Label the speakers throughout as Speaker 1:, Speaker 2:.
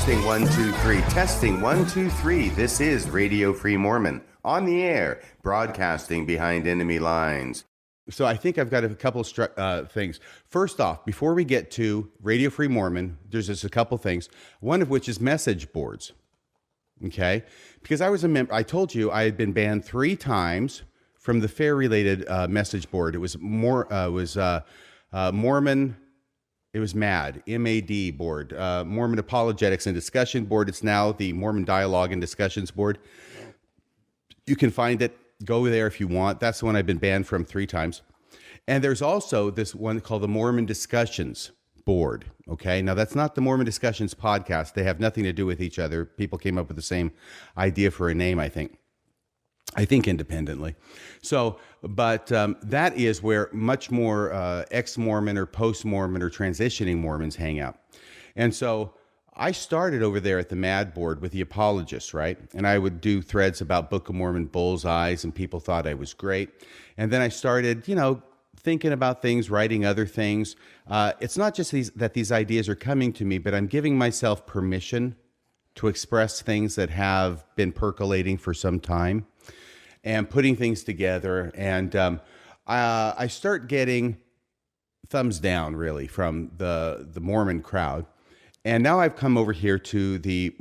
Speaker 1: Testing 1 2 3. Testing 1 2 3. This is Radio Free Mormon on the air, broadcasting behind enemy lines. So I think I've got a couple things. First off, before we get to Radio Free Mormon, there's just a couple things. One of which is message boards. Okay, because I was a member. I told you I had been banned 3 times from the fair-related message board. It was Mormon. It was MAD, M-A-D board, Mormon Apologetics and Discussion Board. It's now the Mormon Dialogue and Discussions Board. You can find it. Go there if you want. That's the one I've been banned from 3 times. And there's also this one called the Mormon Discussions Board. Okay, now that's not the Mormon Discussions podcast. They have nothing to do with each other. People came up with the same idea for a name, I think independently. So, but that is where much more ex-Mormon or post-Mormon or transitioning Mormons hang out. And so I started over there at the MAD board with the apologists, right? And I would do threads about Book of Mormon bullseyes, and people thought I was great. And then I started, thinking about things, writing other things. It's not just that these ideas are coming to me, but I'm giving myself permission to express things that have been percolating for some time, and putting things together. And I start getting thumbs down, really, from the Mormon crowd. And now I've come over here to the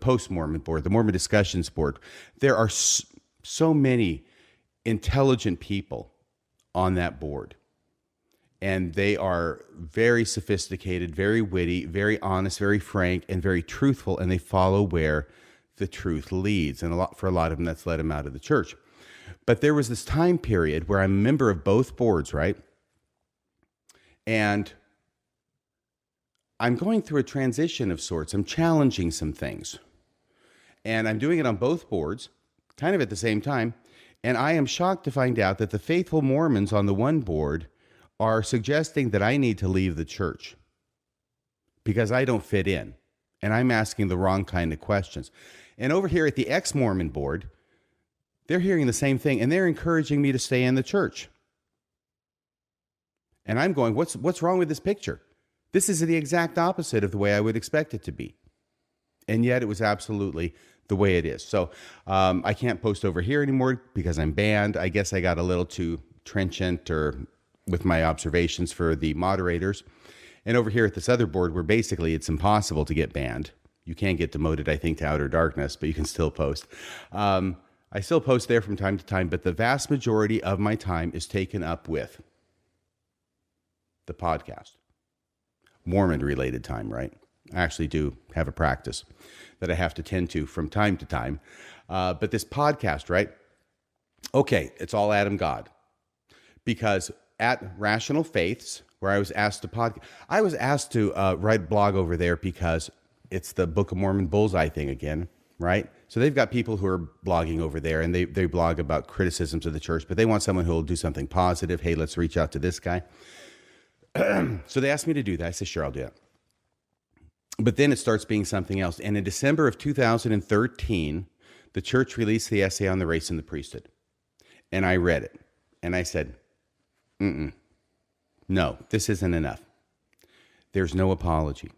Speaker 1: post-Mormon board, the Mormon Discussions Board. There are so many intelligent people on that board. And they are very sophisticated, very witty, very honest, very frank, and very truthful. And they follow where the truth leads. And for a lot of them, that's led them out of the church. But there was this time period where I'm a member of both boards, right? And I'm going through a transition of sorts. I'm challenging some things. And I'm doing it on both boards, kind of at the same time. And I am shocked to find out that the faithful Mormons on the one board are suggesting that I need to leave the church because I don't fit in. And I'm asking the wrong kind of questions. And over here at the ex-Mormon board, they're hearing the same thing, and they're encouraging me to stay in the church. And I'm going, what's wrong with this picture? This is the exact opposite of the way I would expect it to be. And yet it was absolutely the way it is. So I can't post over here anymore because I'm banned. I guess I got a little too trenchant with my observations for the moderators. And over here at this other board where basically it's impossible to get banned. You can't get demoted, I think, to outer darkness, but you can still post. I still post there from time to time, but the vast majority of my time is taken up with the podcast. Mormon-related time, right? I actually do have a practice that I have to tend to from time to time. But this podcast, right? Okay, it's all Adam God. Because at Rational Faiths, where I was asked to write a blog over there because it's the Book of Mormon bullseye thing again, right? So they've got people who are blogging over there, and they blog about criticisms of the church, but they want someone who will do something positive. Hey, let's reach out to this guy. So they asked me to do that. I said, sure, I'll do that. But then it starts being something else. And in December of 2013, the church released the essay on the race and the priesthood. And I read it. And I said, no, this isn't enough. There's no apology.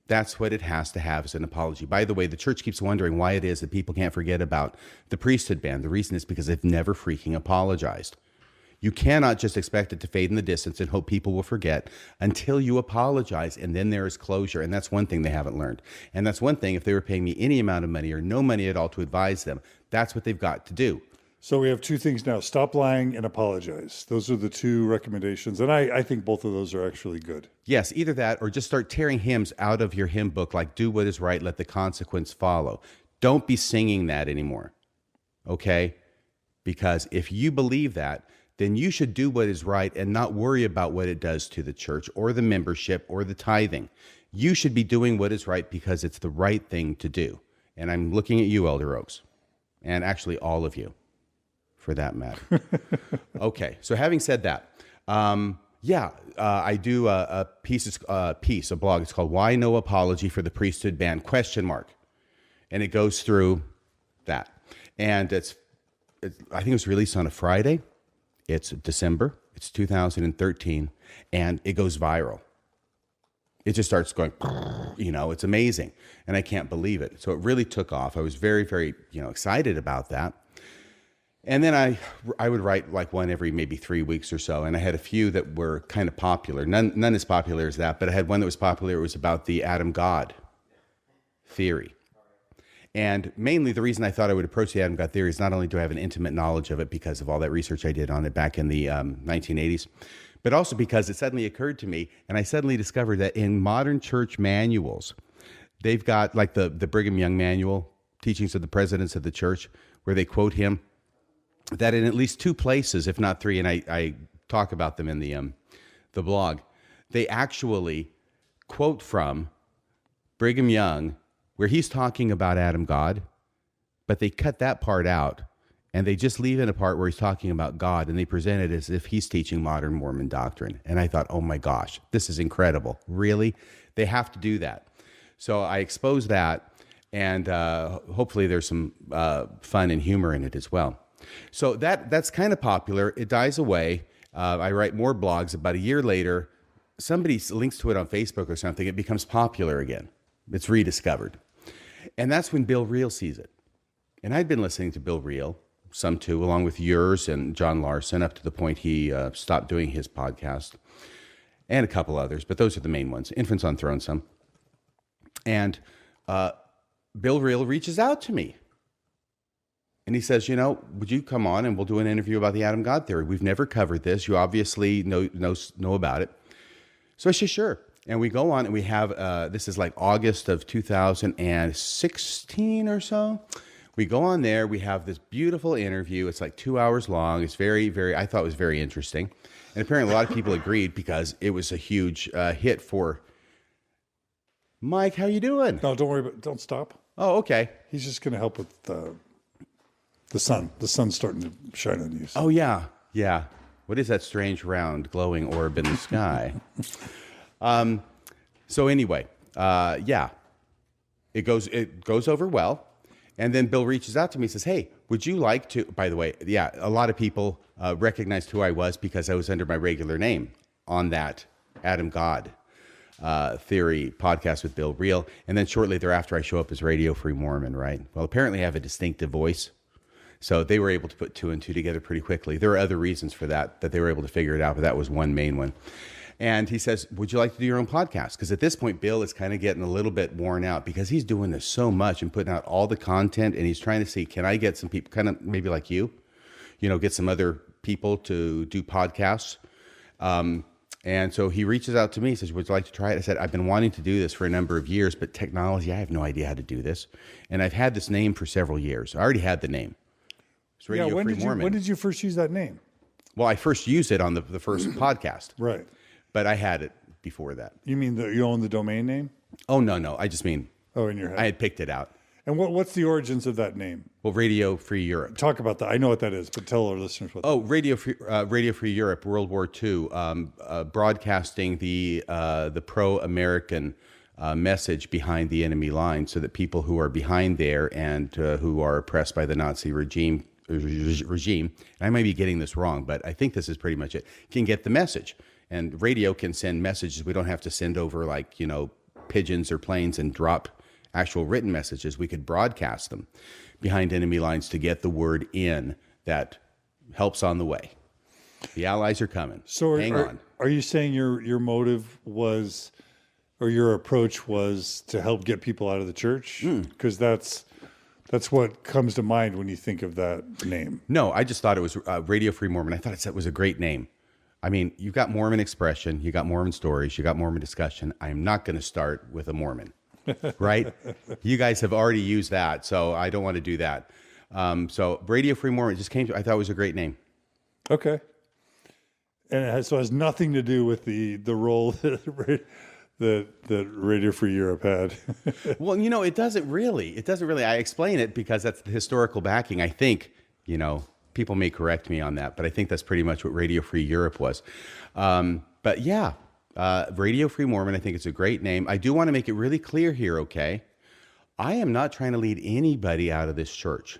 Speaker 1: That's what it has to have, is an apology. By the way, the church keeps wondering why it is that people can't forget about the priesthood ban. The reason is because they've never freaking apologized. You cannot just expect it to fade in the distance and hope people will forget until you apologize, and then there is closure. And that's one thing they haven't learned. And that's one thing, if they were paying me any amount of money or no money at all to advise them, that's what they've got to do.
Speaker 2: So we have 2 things now: stop lying and apologize. Those are the 2 recommendations. And I think both of those are actually good.
Speaker 1: Yes, either that or just start tearing hymns out of your hymn book, like do what is right, let the consequence follow. Don't be singing that anymore, okay? Because if you believe that, then you should do what is right and not worry about what it does to the church or the membership or the tithing. You should be doing what is right because it's the right thing to do. And I'm looking at you, Elder Oaks, and actually all of you, for that matter. Okay, so having said that, I do a blog. It's called "Why No Apology for the Priesthood Ban?" ? And it goes through that. And I think it was released on a Friday. It's December. It's 2013, and it goes viral. it just starts going, it's amazing. And I can't believe it. So it really took off. I was very, very, excited about that. And then I would write like one every maybe 3 weeks or so. And I had a few that were kind of popular. None as popular as that, but I had one that was popular. It was about the Adam God theory. And mainly the reason I thought I would approach the Adam God theory is not only do I have an intimate knowledge of it because of all that research I did on it back in the 1980s, but also because it suddenly occurred to me, and I suddenly discovered that in modern church manuals, they've got like the Brigham Young manual, Teachings of the Presidents of the Church, where they quote him, that in at least 2 places, if not 3, and I talk about them in the blog, they actually quote from Brigham Young, where he's talking about Adam God, but they cut that part out, and they just leave in a part where he's talking about God, and they present it as if he's teaching modern Mormon doctrine. And I thought, oh my gosh, this is incredible. Really? They have to do that. So I exposed that, and hopefully there's some fun and humor in it as well. So that's kind of popular. It dies away. I write more blogs. About a year later, somebody links to it on Facebook or something. It becomes popular again. It's rediscovered. And that's when Bill Reel sees it. And I'd been listening to Bill Reel, some too, along with yours and John Larson, up to the point he stopped doing his podcast, and a couple others, but those are the main ones. Infants on Throne, some. And Bill Reel reaches out to me. And he says, would you come on and we'll do an interview about the Adam God theory? We've never covered this. You obviously know about it. So I said, sure. And we go on and we have, this is like August of 2016 or so. We go on there. We have this beautiful interview. It's like 2 hours long. It's very, very, I thought it was very interesting. And apparently a lot of people agreed because it was a huge hit for Mike. How you doing?
Speaker 2: No, don't worry about. Don't stop.
Speaker 1: Oh, okay.
Speaker 2: He's just going to help with the sun. The sun's starting to shine on you. So.
Speaker 1: Oh yeah. What is that strange round glowing orb in the sky? So anyway, it goes over well. And then Bill reaches out to me and says, hey, would you like to, by the way, a lot of people recognized who I was because I was under my regular name on that Adam God theory podcast with Bill Reel. And then shortly thereafter, I show up as Radio Free Mormon, right? Well, apparently I have a distinctive voice. So they were able to put 2 and 2 together pretty quickly. There are other reasons for that they were able to figure it out, but that was one main one. And he says, would you like to do your own podcast? Because at this point, Bill is kind of getting a little bit worn out because he's doing this so much and putting out all the content. And he's trying to see, can I get some people kind of maybe like you, get some other people to do podcasts? And so he reaches out to me, he says, would you like to try it? I said, I've been wanting to do this for a number of years, but technology, I have no idea how to do this. And I've had this name for several years. I already had the name. It's Radio Free Mormon.
Speaker 2: When did you first use that name?
Speaker 1: Well, I first used it on the first podcast.
Speaker 2: Right.
Speaker 1: But I had it before that.
Speaker 2: You mean you own the domain name?
Speaker 1: Oh, no. I just mean...
Speaker 2: Oh, in your head.
Speaker 1: I had picked it out.
Speaker 2: And what's the origins of that name?
Speaker 1: Well, Radio Free Europe.
Speaker 2: Talk about that. I know what that is, but tell our listeners what
Speaker 1: Radio Free Europe, World War II, broadcasting the pro-American message behind the enemy line so that people who are behind there and who are oppressed by the Nazi regime, and I might be getting this wrong, but I think this is pretty much it, can get the message. And radio can send messages. We don't have to send over pigeons or planes and drop actual written messages. We could broadcast them behind enemy lines to get the word in that helps on the way. The Allies are coming.
Speaker 2: So
Speaker 1: hang on.
Speaker 2: Are you saying your motive was, or your approach was to help get people out of the church? Because that's what comes to mind when you think of that name.
Speaker 1: No, I just thought it was Radio Free Mormon. I thought it was a great name. I mean, you've got Mormon Expression, you got Mormon Stories, you got Mormon Discussion. I'm not going to start with a Mormon, right? You guys have already used that, so I don't want to do that. So Radio Free Mormon just came to, I thought it was a great name.
Speaker 2: Okay. And it has nothing to do with the role that Radio Free Europe had.
Speaker 1: Well, it doesn't really. I explain it because that's the historical backing. I think, people may correct me on that, but I think that's pretty much what Radio Free Europe was. But yeah, Radio Free Mormon, I think it's a great name. I do want to make it really clear here, okay? I am not trying to lead anybody out of this church.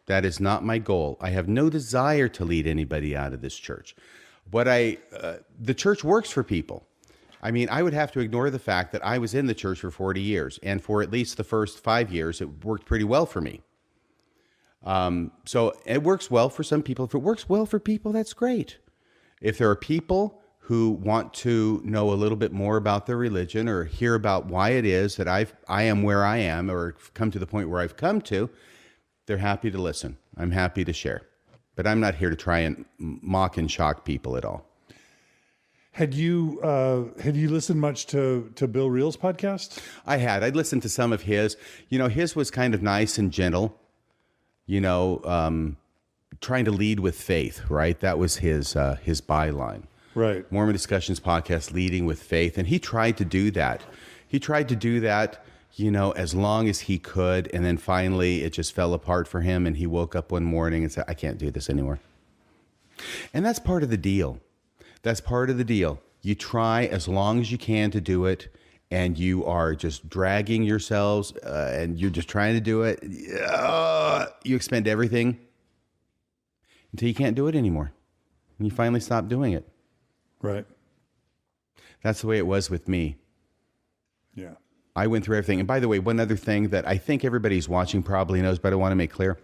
Speaker 1: That is not my goal. I have no desire to lead anybody out of this church. The church works for people. I mean, I would have to ignore the fact that I was in the church for 40 years, and for at least the first 5 years, it worked pretty well for me. So it works well for some people. If it works well for people, that's great. If there are people who want to know a little bit more about their religion or hear about why it is that I am where I am or come to the point where I've come to, they're happy to listen. I'm happy to share. But I'm not here to try and mock and shock people at all.
Speaker 2: Had you listened much to Bill Reel's podcast?
Speaker 1: I had. I'd listened to some of his. You know, his was kind of nice and gentle. You know, trying to lead with faith, right? That was his byline.
Speaker 2: Right.
Speaker 1: Mormon Discussions podcast, leading with faith. And he tried to do that. You know, as long as he could. And then finally, it just fell apart for him. And he woke up one morning and said, I can't do this anymore. And that's part of the deal. You try as long as you can to do it. And you are just dragging yourselves and you're just trying to do it. You expend everything until you can't do it anymore. And you finally stop doing it.
Speaker 2: Right.
Speaker 1: That's the way it was with me.
Speaker 2: Yeah.
Speaker 1: I went through everything. And by the way, one other thing that I think everybody's watching probably knows, but I want to make clear.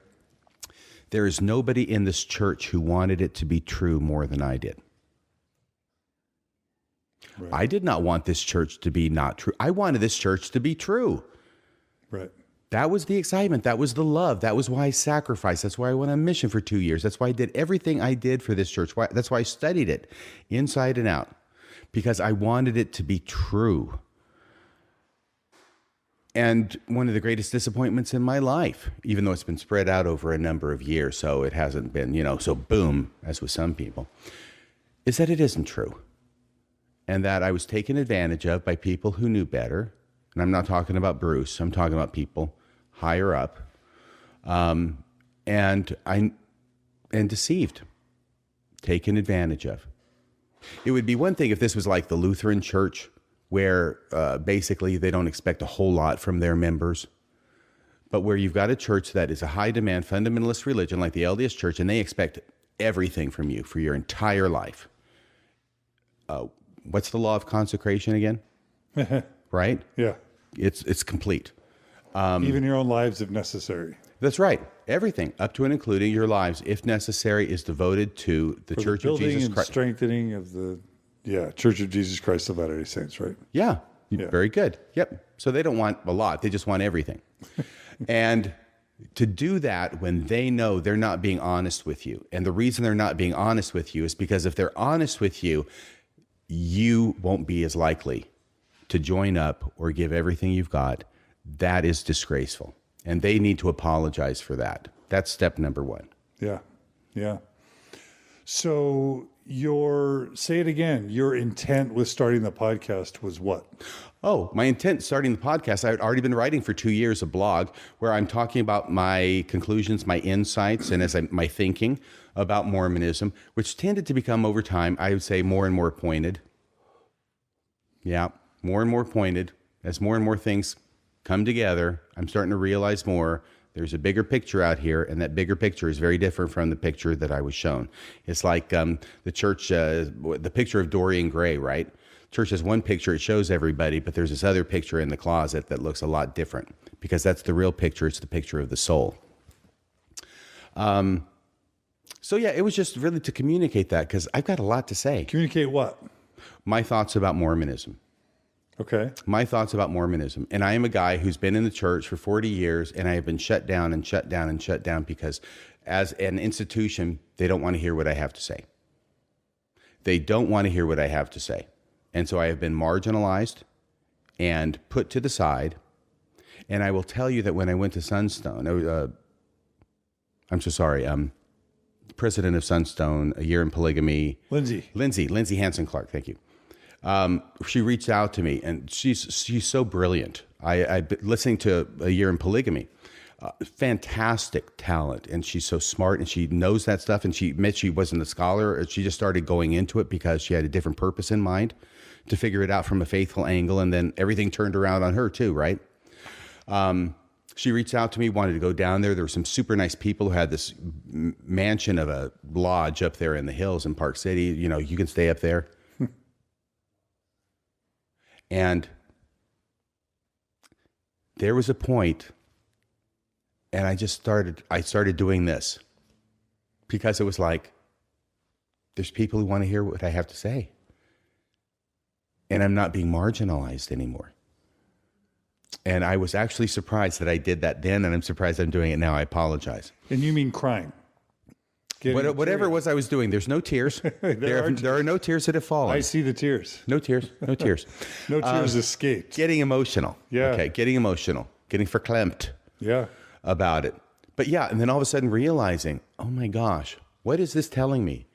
Speaker 1: There is nobody in this church who wanted it to be true more than I did. Right. I did not want this church to be not true. I wanted this church to be true.
Speaker 2: Right.
Speaker 1: That was the excitement. That was the love. That was why I sacrificed. That's why I went on mission for 2 years. That's why I did everything I did for this church. That's why I studied it inside and out, because I wanted it to be true. And one of the greatest disappointments in my life, even though it's been spread out over a number of years, so it hasn't been, you know, so boom, as with some people, is that it isn't true. And that I was taken advantage of by people who knew better. And I'm not talking about Bruce. I'm talking about people higher up. And deceived, taken advantage of. It would be one thing if this was like the Lutheran church, where basically they don't expect a whole lot from their members. But where you've got a church that is a high demand fundamentalist religion like the LDS Church, and they expect everything from you for your entire life. What's the law of consecration again? Right?
Speaker 2: Yeah.
Speaker 1: It's complete.
Speaker 2: Even your own lives if necessary.
Speaker 1: That's right. Everything, up to and including your lives, if necessary, is devoted to the Church of Jesus
Speaker 2: and
Speaker 1: Christ.
Speaker 2: Strengthening of the Church of Jesus Christ of Latter-day Saints, right?
Speaker 1: Yeah. Very good. Yep. So they don't want a lot. They just want everything. And to do that when they know they're not being honest with you. And the reason they're not being honest with you is because if they're honest with you, you won't be as likely to join up or give everything you've got. That is disgraceful. And they need to apologize for that. That's step number one.
Speaker 2: Yeah. Yeah. So say it again, your intent with starting the podcast was what?
Speaker 1: Oh, my intent starting the podcast, I had already been writing for 2 years a blog where I'm talking about my conclusions, my insights, and my thinking about Mormonism, which tended to become over time, I would say, more and more pointed. Yeah, more and more pointed. As more and more things come together, I'm starting to realize more. There's a bigger picture out here, and that bigger picture is very different from the picture that I was shown. It's like the church, the picture of Dorian Gray, right? Church has one picture, it shows everybody, but there's this other picture in the closet that looks a lot different, because that's the real picture. It's the picture of the soul. So yeah, it was just really to communicate that, because I've got a lot to say.
Speaker 2: Communicate what?
Speaker 1: My thoughts about Mormonism.
Speaker 2: Okay.
Speaker 1: My thoughts about Mormonism. And I am a guy who's been in the church for 40 years, and I have been shut down and shut down and shut down because as an institution, they don't want to hear what I have to say. They don't want to hear what I have to say. And so I have been marginalized and put to the side. And I will tell you that when I went to Sunstone, I'm so sorry, president of Sunstone, a year in polygamy. Lindsay Hansen Clark, thank you. She reached out to me, and she's so brilliant. I've been listening to A Year in Polygamy. Fantastic talent, and she's so smart, and she knows that stuff, and she admits she wasn't a scholar. She just started going into it because she had a different purpose in mind to figure it out from a faithful angle, and then everything turned around on her too, right? She reached out to me, wanted to go down there. There were some super nice people who had this mansion of a lodge up there in the hills in Park City. You know, you can stay up there. And there was a point, and I started doing this because it was like, there's people who want to hear what I have to say. And I'm not being marginalized anymore. And I was actually surprised that I did that then, and I'm surprised I'm doing it now. I apologize.
Speaker 2: And you mean crying?
Speaker 1: Whatever it was I was doing, there's no tears. there are no tears that have fallen.
Speaker 2: I see the tears.
Speaker 1: No tears. No tears.
Speaker 2: No tears escaped.
Speaker 1: Getting emotional.
Speaker 2: Yeah.
Speaker 1: Okay, getting emotional. Getting verklempt.
Speaker 2: Yeah.
Speaker 1: About it. But yeah, and then all of a sudden realizing, oh my gosh, what is this telling me?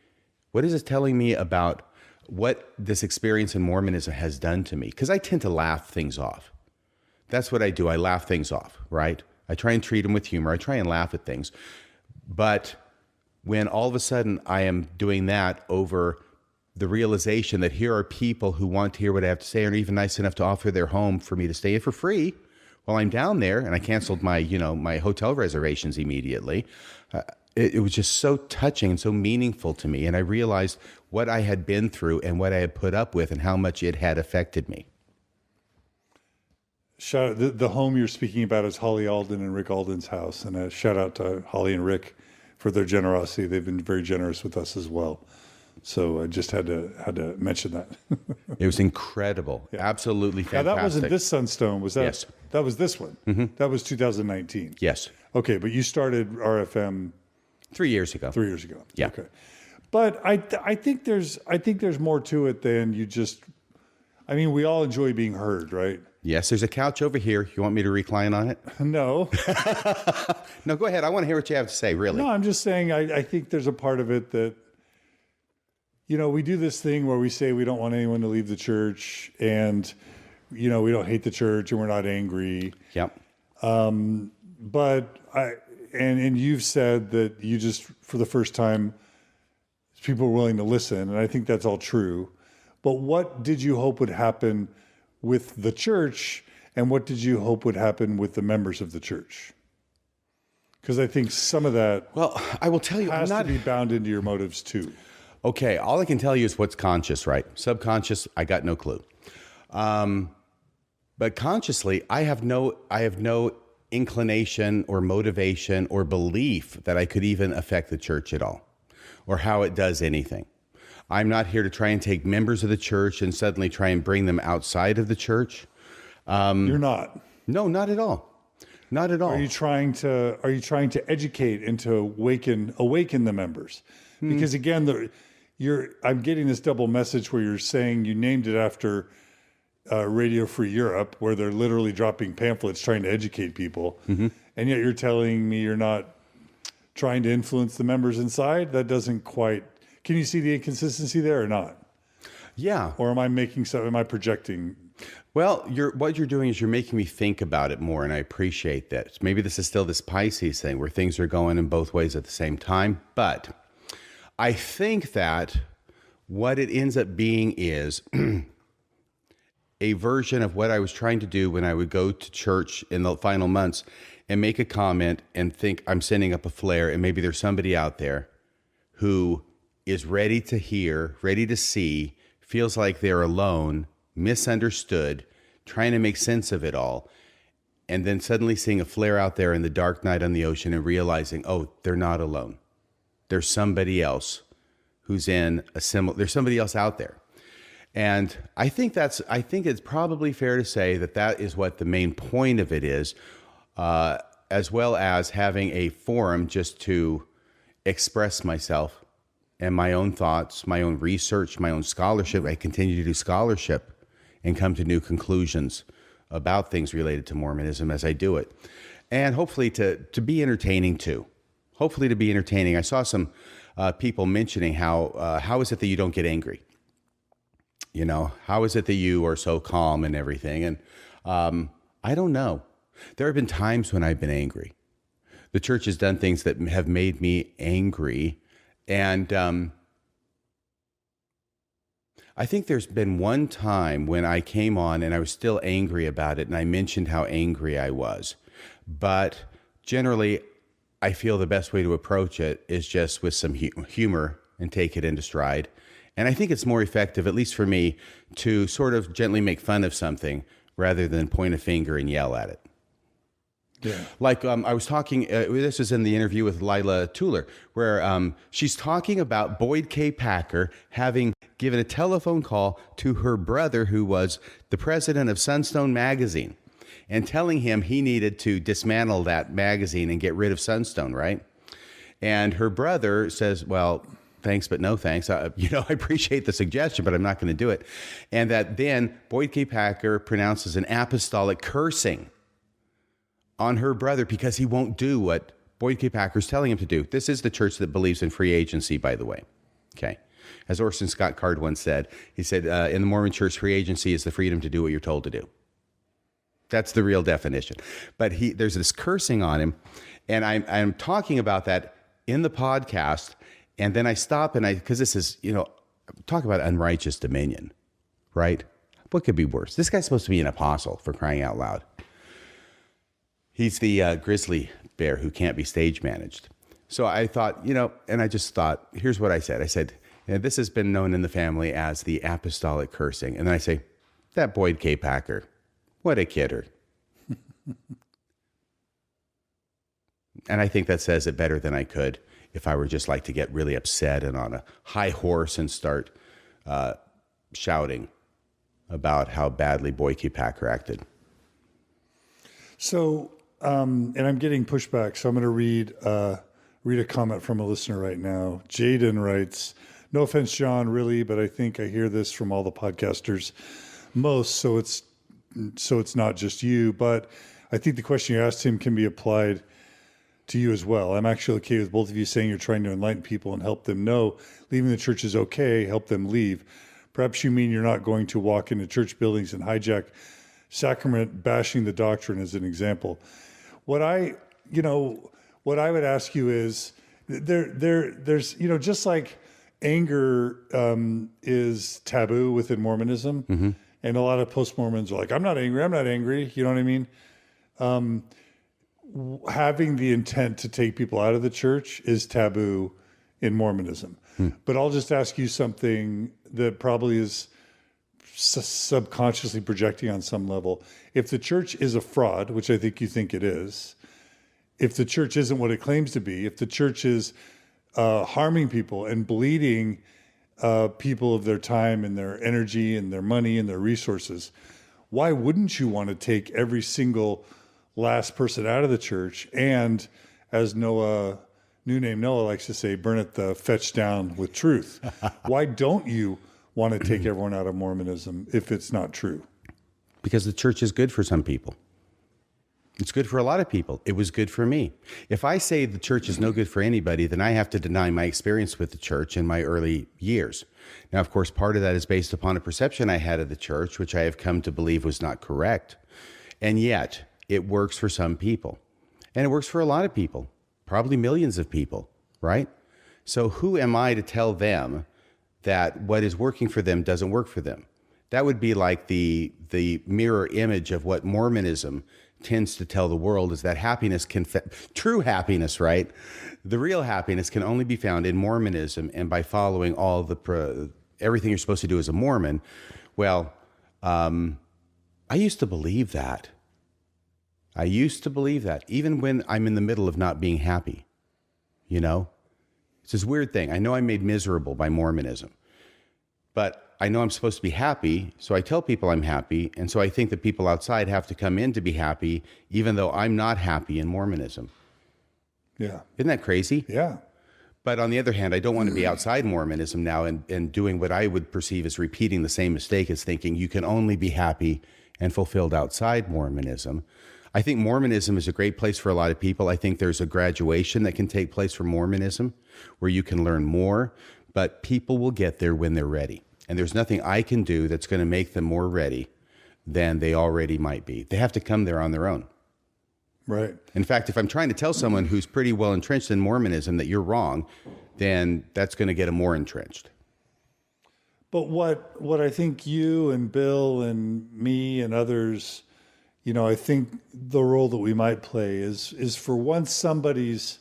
Speaker 1: What is this telling me about what this experience in Mormonism has done to me? Because I tend to laugh things off. That's what I do. I laugh things off, right? I try and treat them with humor. I try and laugh at things. But when all of a sudden I am doing that over the realization that here are people who want to hear what I have to say and are even nice enough to offer their home for me to stay in for free while I'm down there, and I canceled my hotel reservations immediately. It was just so touching and so meaningful to me. And I realized what I had been through and what I had put up with and how much it had affected me.
Speaker 2: Shout out, the home you're speaking about is Holly Alden and Rick Alden's house. And a shout out to Holly and Rick for their generosity. They've been very generous with us as well. So I just had to mention that.
Speaker 1: It was incredible. Yeah. Absolutely fantastic.
Speaker 2: Now that wasn't this Sunstone, was that?
Speaker 1: Yes.
Speaker 2: That was this one. Mm-hmm. That was 2019.
Speaker 1: Yes.
Speaker 2: Okay, but you started RFM
Speaker 1: 3 years ago.
Speaker 2: 3 years ago.
Speaker 1: Yeah.
Speaker 2: Okay. But I think there's more to it than you just. I mean, we all enjoy being heard, right?
Speaker 1: Yes. There's a couch over here. You want me to recline on it?
Speaker 2: No.
Speaker 1: No. Go ahead. I want to hear what you have to say. Really.
Speaker 2: No, I'm just saying. I think there's a part of it that. We do this thing where we say we don't want anyone to leave the church, and we don't hate the church, and we're not angry.
Speaker 1: Yep.
Speaker 2: But and you've said that you just, for the first time, people are willing to listen, and I think that's all true. But what did you hope would happen with the church, and what did you hope would happen with the members of the church? Because I think some of that,
Speaker 1: well, I will tell you,
Speaker 2: has to be bound into your motives too.
Speaker 1: Okay, all I can tell you is what's conscious, right? Subconscious, I got no clue. But consciously, I have no inclination or motivation or belief that I could even affect the church at all, or how it does anything. I'm not here to try and take members of the church and suddenly try and bring them outside of the church.
Speaker 2: You're not.
Speaker 1: No, not at all. Not at all.
Speaker 2: Are you trying to educate and to awaken the members? Because again, I'm getting this double message where you're saying you named it after Radio Free Europe, where they're literally dropping pamphlets trying to educate people, and yet you're telling me you're not trying to influence the members inside. That doesn't quite. Can you see the inconsistency there or not? Yeah. Or am I projecting?
Speaker 1: Well, what you're doing is you're making me think about it more, and I appreciate that. Maybe this is still this Pisces thing where things are going in both ways at the same time, but I think that what it ends up being is a version of what I was trying to do when I would go to church in the final months and make a comment and think I'm sending up a flare, and maybe there's somebody out there who is ready to hear, ready to see, feels like they're alone, misunderstood, trying to make sense of it all, and then suddenly seeing a flare out there in the dark night on the ocean and realizing, oh, they're not alone. There's somebody else who's in a similar, there's somebody else out there. And I think it's probably fair to say that is what the main point of it is, as well as having a forum just to express myself and my own thoughts, my own research, my own scholarship. I continue to do scholarship and come to new conclusions about things related to Mormonism as I do it. And hopefully to be entertaining too. Hopefully to be entertaining. I saw some people mentioning how is it that you don't get angry? How is it that you are so calm and everything? And I don't know. There have been times when I've been angry. The church has done things that have made me angry. And I think there's been one time when I came on and I was still angry about it, and I mentioned how angry I was. But generally, I feel the best way to approach it is just with some humor and take it into stride. And I think it's more effective, at least for me, to sort of gently make fun of something rather than point a finger and yell at it.
Speaker 2: Yeah.
Speaker 1: Like I was talking, this was in the interview with Lila Tuller, where she's talking about Boyd K. Packer having given a telephone call to her brother, who was the president of Sunstone Magazine, and telling him he needed to dismantle that magazine and get rid of Sunstone, right? And her brother says, well, thanks, but no thanks. I appreciate the suggestion, but I'm not going to do it. And that then Boyd K. Packer pronounces an apostolic cursing on her brother because he won't do what Boyd K. Packer's telling him to do. This is the church that believes in free agency, by the way. Okay. As Orson Scott Card once said, he said, in the Mormon church, free agency is the freedom to do what you're told to do. That's the real definition. But there's this cursing on him, and I'm talking about that in the podcast, and then I stop because this is, talk about unrighteous dominion, right? What could be worse? This guy's supposed to be an apostle, for crying out loud. He's the grizzly bear who can't be stage managed. So I thought, and I just thought, here's what I said. I said, this has been known in the family as the apostolic cursing. And then I say, that Boyd K. Packer, what a kidder. And I think that says it better than I could if I were just like to get really upset and on a high horse and start shouting about how badly Boyd K. Packer acted.
Speaker 2: So, and I'm getting pushback, so I'm going to read a comment from a listener right now. Jaden writes, no offense, John, really, but I think I hear this from all the podcasters most, so it's not just you, but I think the question you asked him can be applied to you as well. I'm actually okay with both of you saying you're trying to enlighten people and help them know leaving the church is okay, help them leave. Perhaps you mean you're not going to walk into church buildings and hijack sacrament bashing the doctrine as an example. What I would ask you is there's just like anger is taboo within Mormonism. Mm-hmm. And a lot of post-Mormons are like, I'm not angry. You know what I mean? Having the intent to take people out of the church is taboo in Mormonism. But I'll just ask you something that probably is subconsciously projecting on some level. If the church is a fraud, which I think you think it is, if the church isn't what it claims to be, if the church is harming people and bleeding people of their time and their energy and their money and their resources, why wouldn't you want to take every single last person out of the church and, as Noah, new name Noah likes to say, burn it the fetch down with truth? Why don't you want to take everyone out of Mormonism if it's not true?
Speaker 1: Because the church is good for some people. It's good for a lot of people. It was good for me. If I say the church is no good for anybody, then I have to deny my experience with the church in my early years. Now, of course, part of that is based upon a perception I had of the church, which I have come to believe was not correct. And yet, it works for some people. And it works for a lot of people, probably millions of people, right? So who am I to tell them that what is working for them doesn't work for them? That would be like the mirror image of what Mormonism tends to tell the world, is that happiness true happiness, right? The real happiness can only be found in Mormonism and by following all everything you're supposed to do as a Mormon. Well, I used to believe that. Even when I'm in the middle of not being happy, It's this weird thing. I know I'm made miserable by Mormonism, but I know I'm supposed to be happy, so I tell people I'm happy, and so I think that people outside have to come in to be happy, even though I'm not happy in Mormonism.
Speaker 2: Yeah.
Speaker 1: Isn't that crazy?
Speaker 2: Yeah.
Speaker 1: But on the other hand, I don't want to be outside Mormonism now and doing what I would perceive as repeating the same mistake as thinking you can only be happy and fulfilled outside Mormonism. I think Mormonism is a great place for a lot of people. I think there's a graduation that can take place from Mormonism where you can learn more, but people will get there when they're ready. And there's nothing I can do that's going to make them more ready than they already might be. They have to come there on their own.
Speaker 2: Right.
Speaker 1: In fact, if I'm trying to tell someone who's pretty well entrenched in Mormonism that you're wrong, then that's going to get them more entrenched.
Speaker 2: But what I think you and Bill and me and others, I think the role that we might play is for once somebody's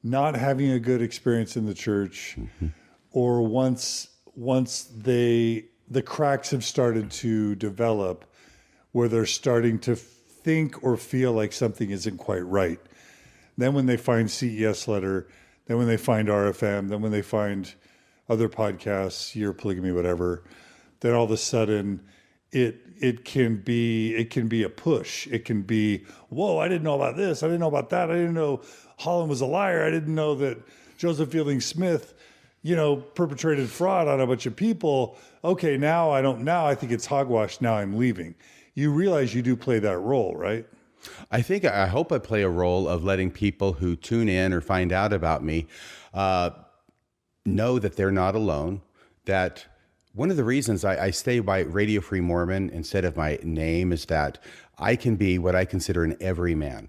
Speaker 2: not having a good experience in the church, or once the cracks have started to develop where they're starting to think or feel like something isn't quite right. Then when they find CES Letter, then when they find RFM, then when they find other podcasts, Year Polygamy, whatever, then all of a sudden it can be a push. It can be, whoa, I didn't know about this. I didn't know about that. I didn't know Holland was a liar. I didn't know that Joseph Fielding Smith, perpetrated fraud on a bunch of people. Okay, now I think it's hogwash. Now I'm leaving. You realize you do play that role, right?
Speaker 1: I hope I play a role of letting people who tune in or find out about me know that they're not alone. That one of the reasons I stay by Radio Free Mormon instead of my name is that I can be what I consider an everyman.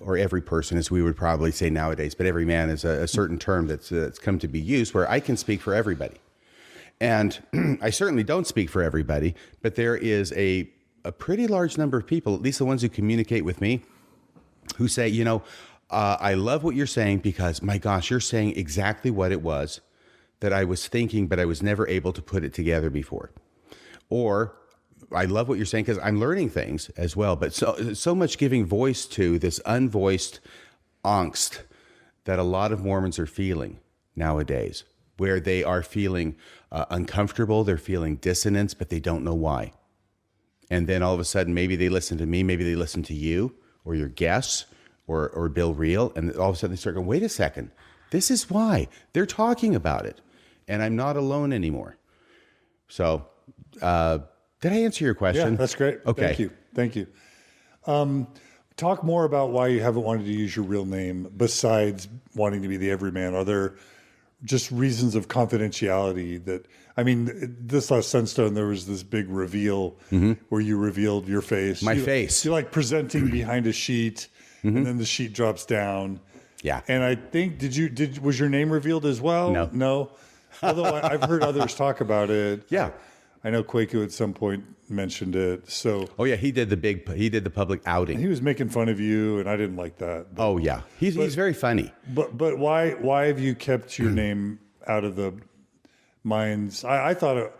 Speaker 1: Or every person, as we would probably say nowadays, but every man is a certain term that's come to be used, where I can speak for everybody. And I certainly don't speak for everybody, but there is a pretty large number of people, at least the ones who communicate with me, who say, I love what you're saying because, my gosh, you're saying exactly what it was that I was thinking, but I was never able to put it together before. Or I love what you're saying because I'm learning things as well. But so much giving voice to this unvoiced angst that a lot of Mormons are feeling nowadays, where they are feeling uncomfortable, they're feeling dissonance, but they don't know why. And then all of a sudden, maybe they listen to me, maybe they listen to you or your guests or Bill Reel, and all of a sudden they start going, wait a second, this is why. They're talking about it, and I'm not alone anymore. So did I answer your question?
Speaker 2: Yeah, that's great.
Speaker 1: Okay.
Speaker 2: Thank you. Talk more about why you haven't wanted to use your real name besides wanting to be the everyman. Are there just reasons of confidentiality this last Sunstone, there was this big reveal where you revealed your face.
Speaker 1: My face.
Speaker 2: You're like presenting behind a sheet and then the sheet drops down.
Speaker 1: Yeah.
Speaker 2: And I think, was your name revealed as well? No. Although I've heard others talk about it.
Speaker 1: Yeah.
Speaker 2: I know Kwaku at some point mentioned it. So.
Speaker 1: Oh yeah, he did the public outing.
Speaker 2: He was making fun of you, and I didn't like that. But,
Speaker 1: oh yeah, he's very funny.
Speaker 2: But why have you kept your name out of the minds? I thought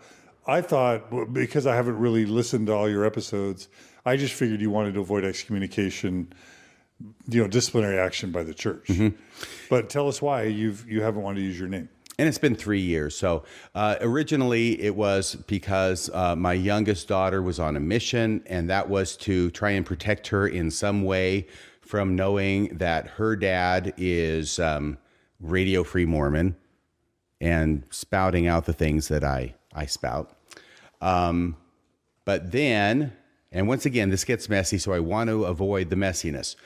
Speaker 2: because I haven't really listened to all your episodes, I just figured you wanted to avoid excommunication, disciplinary action by the church. But tell us why you haven't wanted to use your name.
Speaker 1: And it's been 3 years. So originally it was because my youngest daughter was on a mission, and that was to try and protect her in some way from knowing that her dad is Radio Free Mormon and spouting out the things that I spout. But then, and once again, this gets messy, so I want to avoid the messiness.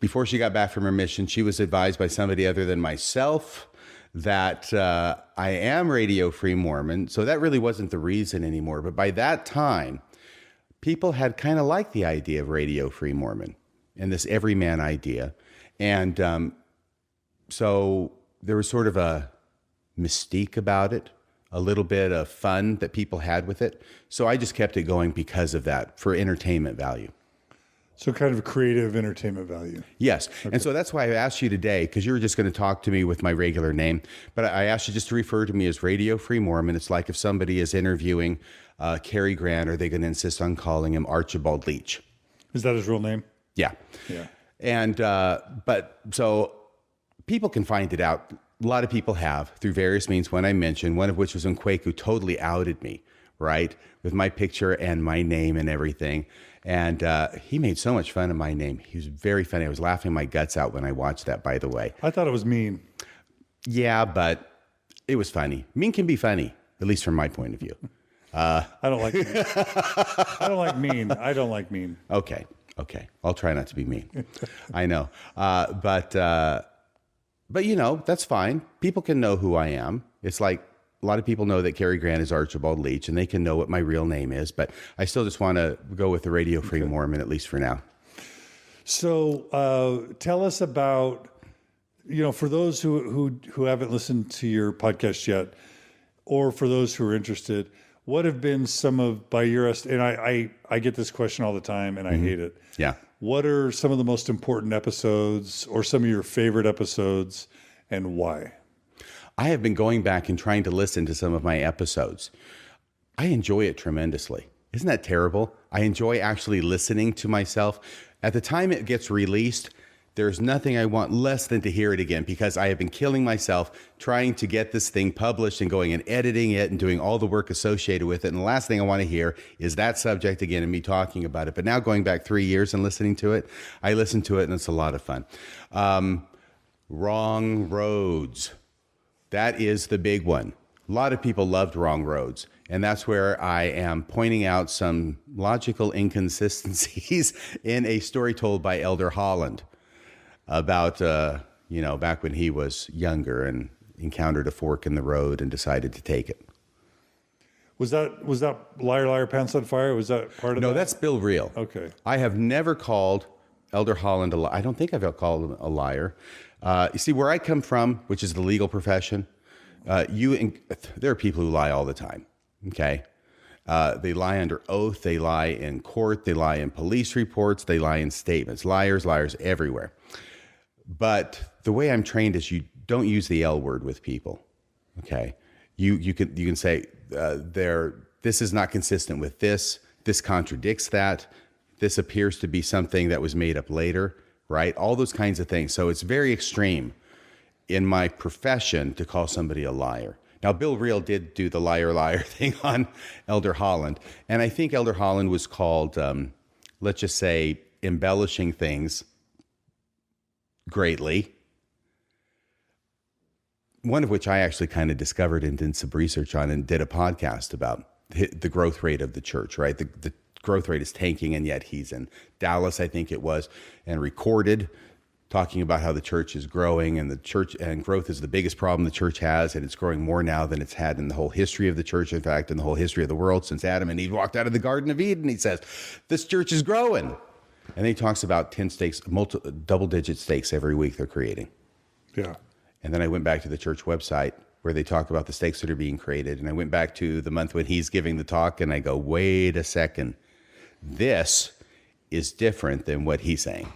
Speaker 1: Before she got back from her mission, she was advised by somebody other than myself that I am Radio Free Mormon. So that really wasn't the reason anymore. But by that time, people had kind of liked the idea of Radio Free Mormon and this everyman idea. And so there was sort of a mystique about it, a little bit of fun that people had with it. So I just kept it going because of that, for entertainment value.
Speaker 2: So kind of creative entertainment value.
Speaker 1: Yes. Okay. And so that's why I asked you today, because you were just going to talk to me with my regular name, but I asked you just to refer to me as Radio Free Mormon. It's like if somebody is interviewing Cary Grant, are they going to insist on calling him Archibald Leach?
Speaker 2: Is that his real name?
Speaker 1: Yeah.
Speaker 2: Yeah.
Speaker 1: And, but so people can find it out. A lot of people have through various means when I mentioned, one of which was when Kwaku totally outed me, right? With my picture and my name and everything. And he made so much fun of my name. He was very funny. I was laughing my guts out when I watched that, by the way.
Speaker 2: I thought it was mean.
Speaker 1: Yeah, but it was funny. Mean can be funny, at least from my point of view.
Speaker 2: I don't like mean. I don't like mean.
Speaker 1: Okay. I'll try not to be mean. I know. But that's fine. People can know who I am. It's like, a lot of people know that Cary Grant is Archibald Leach, and they can know what my real name is, but I still just want to go with the Radio Free Mormon, at least for now.
Speaker 2: So tell us about, for those who haven't listened to your podcast yet, or for those who are interested, what have been some of, by your, and I get this question all the time, and I hate it.
Speaker 1: Yeah.
Speaker 2: what are some of the most important episodes or some of your favorite episodes and why?
Speaker 1: I have been going back and trying to listen to some of my episodes. I enjoy it tremendously. Isn't that terrible? I enjoy actually listening to myself. At the time it gets released, there's nothing I want less than to hear it again, because I have been killing myself trying to get this thing published and going and editing it and doing all the work associated with it. And the last thing I want to hear is that subject again and me talking about it. But now going back 3 years and listening to it, I listen to it and it's a lot of fun. Wrong Roads. That is the big one. A lot of people loved Wrong Roads. And that's where I am pointing out some logical inconsistencies in a story told by Elder Holland about, back when he was younger and encountered a fork in the road and decided to take it.
Speaker 2: Was that Liar, Liar, Pants on Fire? Was that part of that?
Speaker 1: No, that's Bill Reel.
Speaker 2: Okay.
Speaker 1: I have never called Elder Holland a liar. I don't think I've called him a liar. You see, where I come from, which is the legal profession, there are people who lie all the time. Okay. They lie under oath. They lie in court. They lie in police reports. They lie in statements. Liars everywhere. But the way I'm trained is you don't use the L word with people. Okay. You can say, this is not consistent with this. This contradicts that. This appears to be something that was made up later, right? All those kinds of things. So it's very extreme in my profession to call somebody a liar. Now, Bill Reel did do the liar, liar thing on Elder Holland. And I think Elder Holland was called, let's just say, embellishing things greatly. One of which I actually kind of discovered and did some research on and did a podcast about the growth rate of the church, right? The growth rate is tanking, and yet he's in Dallas, I think it was, and recorded talking about how the church is growing, and the church and growth is the biggest problem the church has, and it's growing more now than it's had in the whole history of the church. In fact, in the whole history of the world since Adam and Eve walked out of the Garden of Eden, he says, this church is growing. And then he talks about 10 stakes, double-digit stakes every week they're creating.
Speaker 2: Yeah.
Speaker 1: And then I went back to the church website where they talk about the stakes that are being created. And I went back to the month when he's giving the talk, and I go, wait a second. This is different than what he's saying.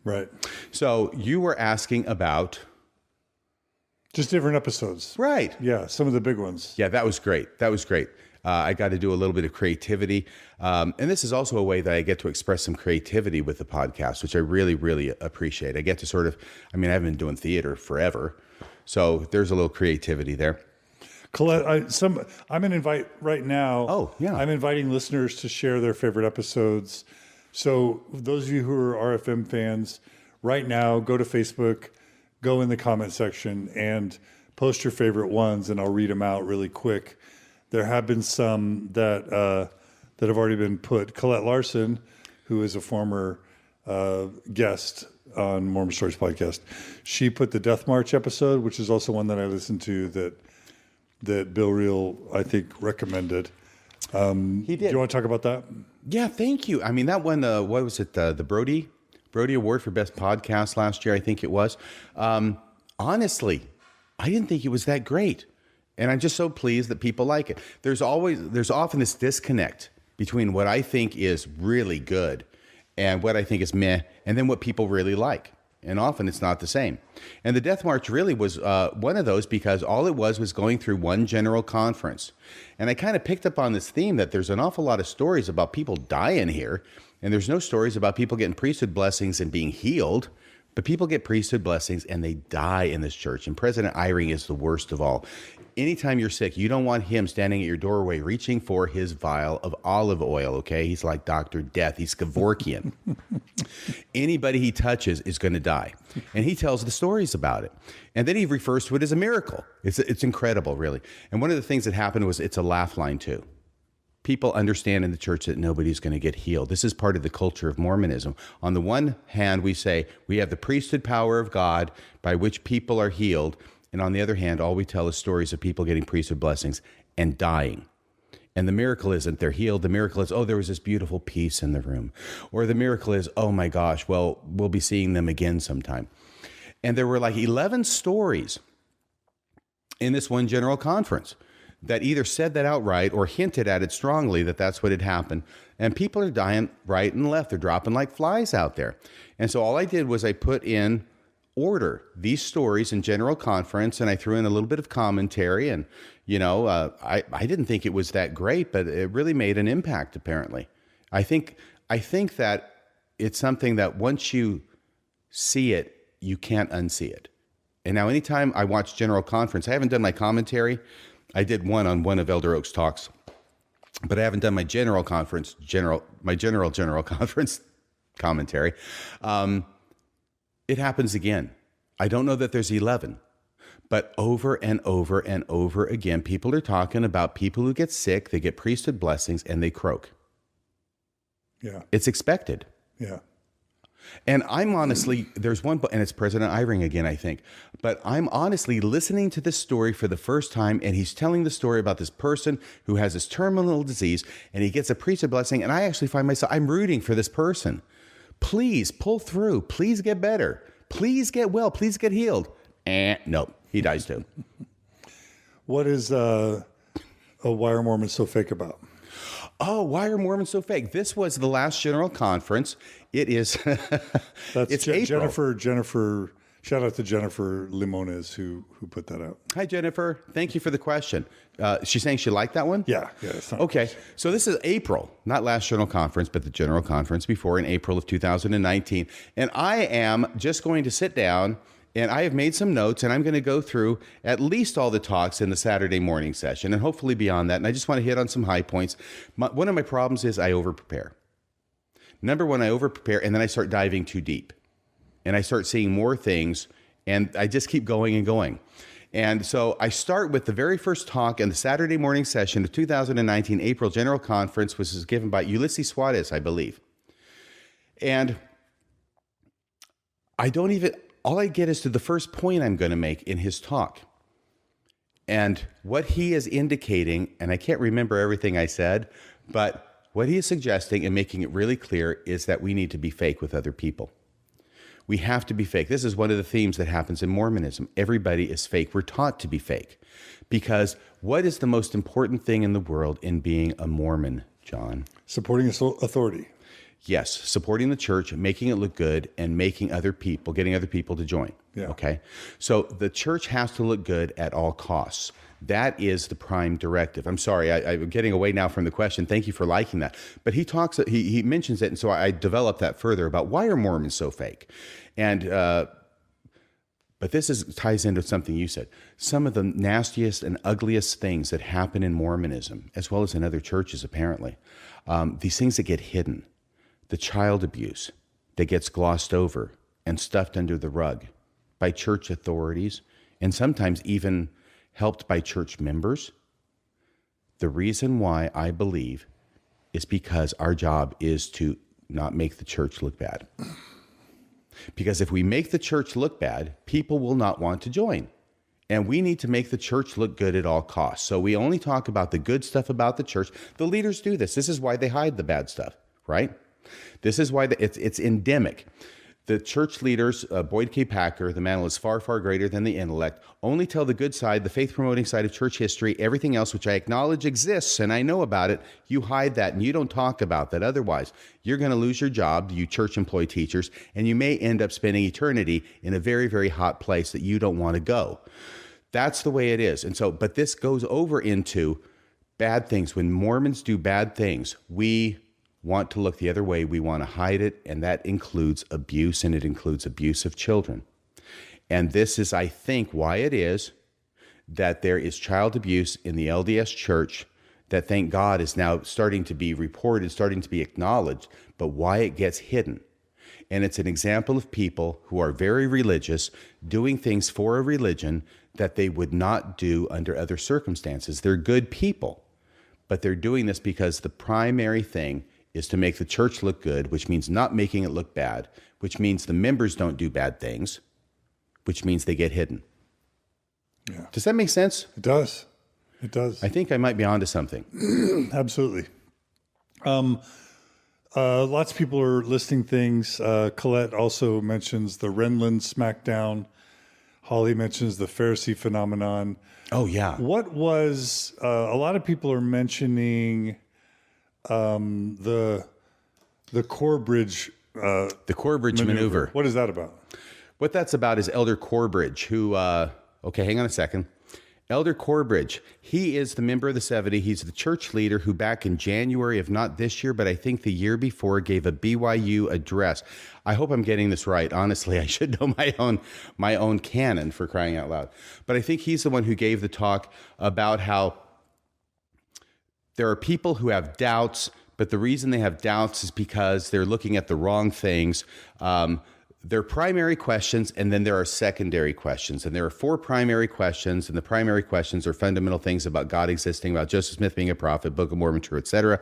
Speaker 2: Right.
Speaker 1: So you were asking about...
Speaker 2: just different episodes.
Speaker 1: Right.
Speaker 2: Yeah, some of the big ones.
Speaker 1: Yeah, that was great. I got to do a little bit of creativity. And this is also a way that I get to express some creativity with the podcast, which I really, really appreciate. I get to I haven't been doing theater forever. So there's a little creativity there.
Speaker 2: Colette, I'm going to invite right now.
Speaker 1: Oh, yeah.
Speaker 2: I'm inviting listeners to share their favorite episodes. So those of you who are RFM fans, right now, go to Facebook, go in the comment section and post your favorite ones, and I'll read them out really quick. There have been some that have already been put. Colette Larson, who is a former guest on Mormon Stories podcast, she put the Death March episode, which is also one that I listened to that Bill Reel, I think, recommended. He did. Do you want to talk about that?
Speaker 1: Yeah, thank you. That one, what was it? The Brody Award for Best Podcast last year, I think it was. Honestly, I didn't think it was that great. And I'm just so pleased that people like it. There's often this disconnect between what I think is really good and what I think is meh, and then what people really like. And often it's not the same. And the Death March really was one of those, because all it was going through one general conference. And I kind of picked up on this theme that there's an awful lot of stories about people dying here, and there's no stories about people getting priesthood blessings and being healed. But people get priesthood blessings and they die in this church. And President Eyring is the worst of all. Anytime you're sick, you don't want him standing at your doorway reaching for his vial of olive oil, okay? He's like Dr. Death. He's Kevorkian. Anybody he touches is going to die. And he tells the stories about it. And then he refers to it as a miracle. It's incredible, really. And one of the things that happened was it's a laugh line, too. People understand in the church that nobody's going to get healed. This is part of the culture of Mormonism. On the one hand, we say we have the priesthood power of God by which people are healed. And on the other hand, all we tell is stories of people getting priesthood blessings and dying. And the miracle isn't they're healed. The miracle is, oh, there was this beautiful peace in the room. Or the miracle is, oh my gosh, well, we'll be seeing them again sometime. And there were like 11 stories in this one general conference that either said that outright or hinted at it strongly that that's what had happened. And people are dying right and left. They're dropping like flies out there. And so all I did was I put in order these stories in general conference, and I threw in a little bit of commentary. And, I didn't think it was that great, but it really made an impact, apparently. I think that it's something that once you see it, you can't unsee it. And now anytime I watch general conference, I haven't done my commentary. I did one on one of Elder Oak's talks, but I haven't done my general conference conference commentary. It happens again. I don't know that there's 11, but over and over and over again, people are talking about people who get sick, they get priesthood blessings, and they croak.
Speaker 2: Yeah.
Speaker 1: It's expected.
Speaker 2: Yeah.
Speaker 1: And I'm honestly, there's one, and it's President Eyring again, I think, but I'm honestly listening to this story for the first time, and he's telling the story about this person who has this terminal disease, and he gets a priesthood blessing, and I actually find myself, I'm rooting for this person. Please pull through. Please get better. Please get well. Please get healed. Nope, he dies too.
Speaker 2: What is Why Are Mormons So Fake about?
Speaker 1: Oh, why are Mormons so fake? This was the last general conference. It is.
Speaker 2: It's April. Jennifer. Shout out to Jennifer Limones who put that out.
Speaker 1: Hi, Jennifer. Thank you for the question. She's saying she liked that one?
Speaker 2: Yeah.
Speaker 1: Okay. So this is April, not last general conference, but the general conference before in April of 2019. And I am just going to sit down, and I have made some notes, and I'm going to go through at least all the talks in the Saturday morning session, and hopefully beyond that. And I just want to hit on some high points. One of my problems is I over-prepare. Number one, I over-prepare, and then I start diving too deep. And I start seeing more things, and I just keep going and going. And so I start with the very first talk in the Saturday morning session of 2019 April General Conference, which was given by Ulysses Suarez, I believe. And all I get is to the first point I'm going to make in his talk. And what he is indicating, and I can't remember everything I said, but what he is suggesting and making it really clear is that we need to be fake with other people. We have to be fake. This is one of the themes that happens in Mormonism. Everybody is fake. We're taught to be fake. Because what is the most important thing in the world in being a Mormon, John?
Speaker 2: Supporting authority.
Speaker 1: Yes, supporting the church, making it look good, and getting other people to join.
Speaker 2: Yeah.
Speaker 1: Okay? So the church has to look good at all costs. That is the prime directive. I'm sorry, I'm getting away now from the question. Thank you for liking that. But he mentions it, and so I developed that further about why are Mormons so fake? And but this ties into something you said. Some of the nastiest and ugliest things that happen in Mormonism, as well as in other churches apparently, these things that get hidden, the child abuse that gets glossed over and stuffed under the rug by church authorities, and sometimes even helped by church members. The reason why I believe is because our job is to not make the church look bad. Because if we make the church look bad, people will not want to join. And we need to make the church look good at all costs. So we only talk about the good stuff about the church. The leaders do this. This is why they hide the bad stuff, right? This is why it's endemic. The church leaders, Boyd K. Packer, the mantle is far, far greater than the intellect, only tell the good side, the faith-promoting side of church history. Everything else, which I acknowledge exists and I know about it, you hide that and you don't talk about that. Otherwise, you're going to lose your job, you church employee teachers, and you may end up spending eternity in a very, very hot place that you don't want to go. That's the way it is. And so, but this goes over into bad things. When Mormons do bad things, we want to look the other way. We want to hide it, and that includes abuse, and it includes abuse of children. And this is, I think, why it is that there is child abuse in the LDS church that, thank God, is now starting to be reported, starting to be acknowledged, but why it gets hidden. And it's an example of people who are very religious, doing things for a religion that they would not do under other circumstances. They're good people, but they're doing this because the primary thing is to make the church look good, which means not making it look bad, which means the members don't do bad things, which means they get hidden.
Speaker 2: Yeah.
Speaker 1: Does that make sense?
Speaker 2: It does. It does.
Speaker 1: I think I might be onto something.
Speaker 2: Absolutely. Lots of people are listing things. Colette also mentions the Renlund smackdown. Holly mentions the Pharisee phenomenon.
Speaker 1: Oh, yeah.
Speaker 2: What was, a lot of people are mentioning the Corbridge
Speaker 1: The Corbridge maneuver.
Speaker 2: What is that about?
Speaker 1: What that's about is Elder Corbridge, who, okay, hang on a second. Elder Corbridge, he is the member of the 70. He's the church leader who back in January of not this year, but I think the year before, gave a BYU address. I hope I'm getting this right. Honestly, I should know my own canon, for crying out loud. But I think he's the one who gave the talk about how there are people who have doubts, but the reason they have doubts is because they're looking at the wrong things. There are primary questions, and then there are secondary questions. And there are 4 primary questions, and the primary questions are fundamental things about God existing, about Joseph Smith being a prophet, Book of Mormon true, etc.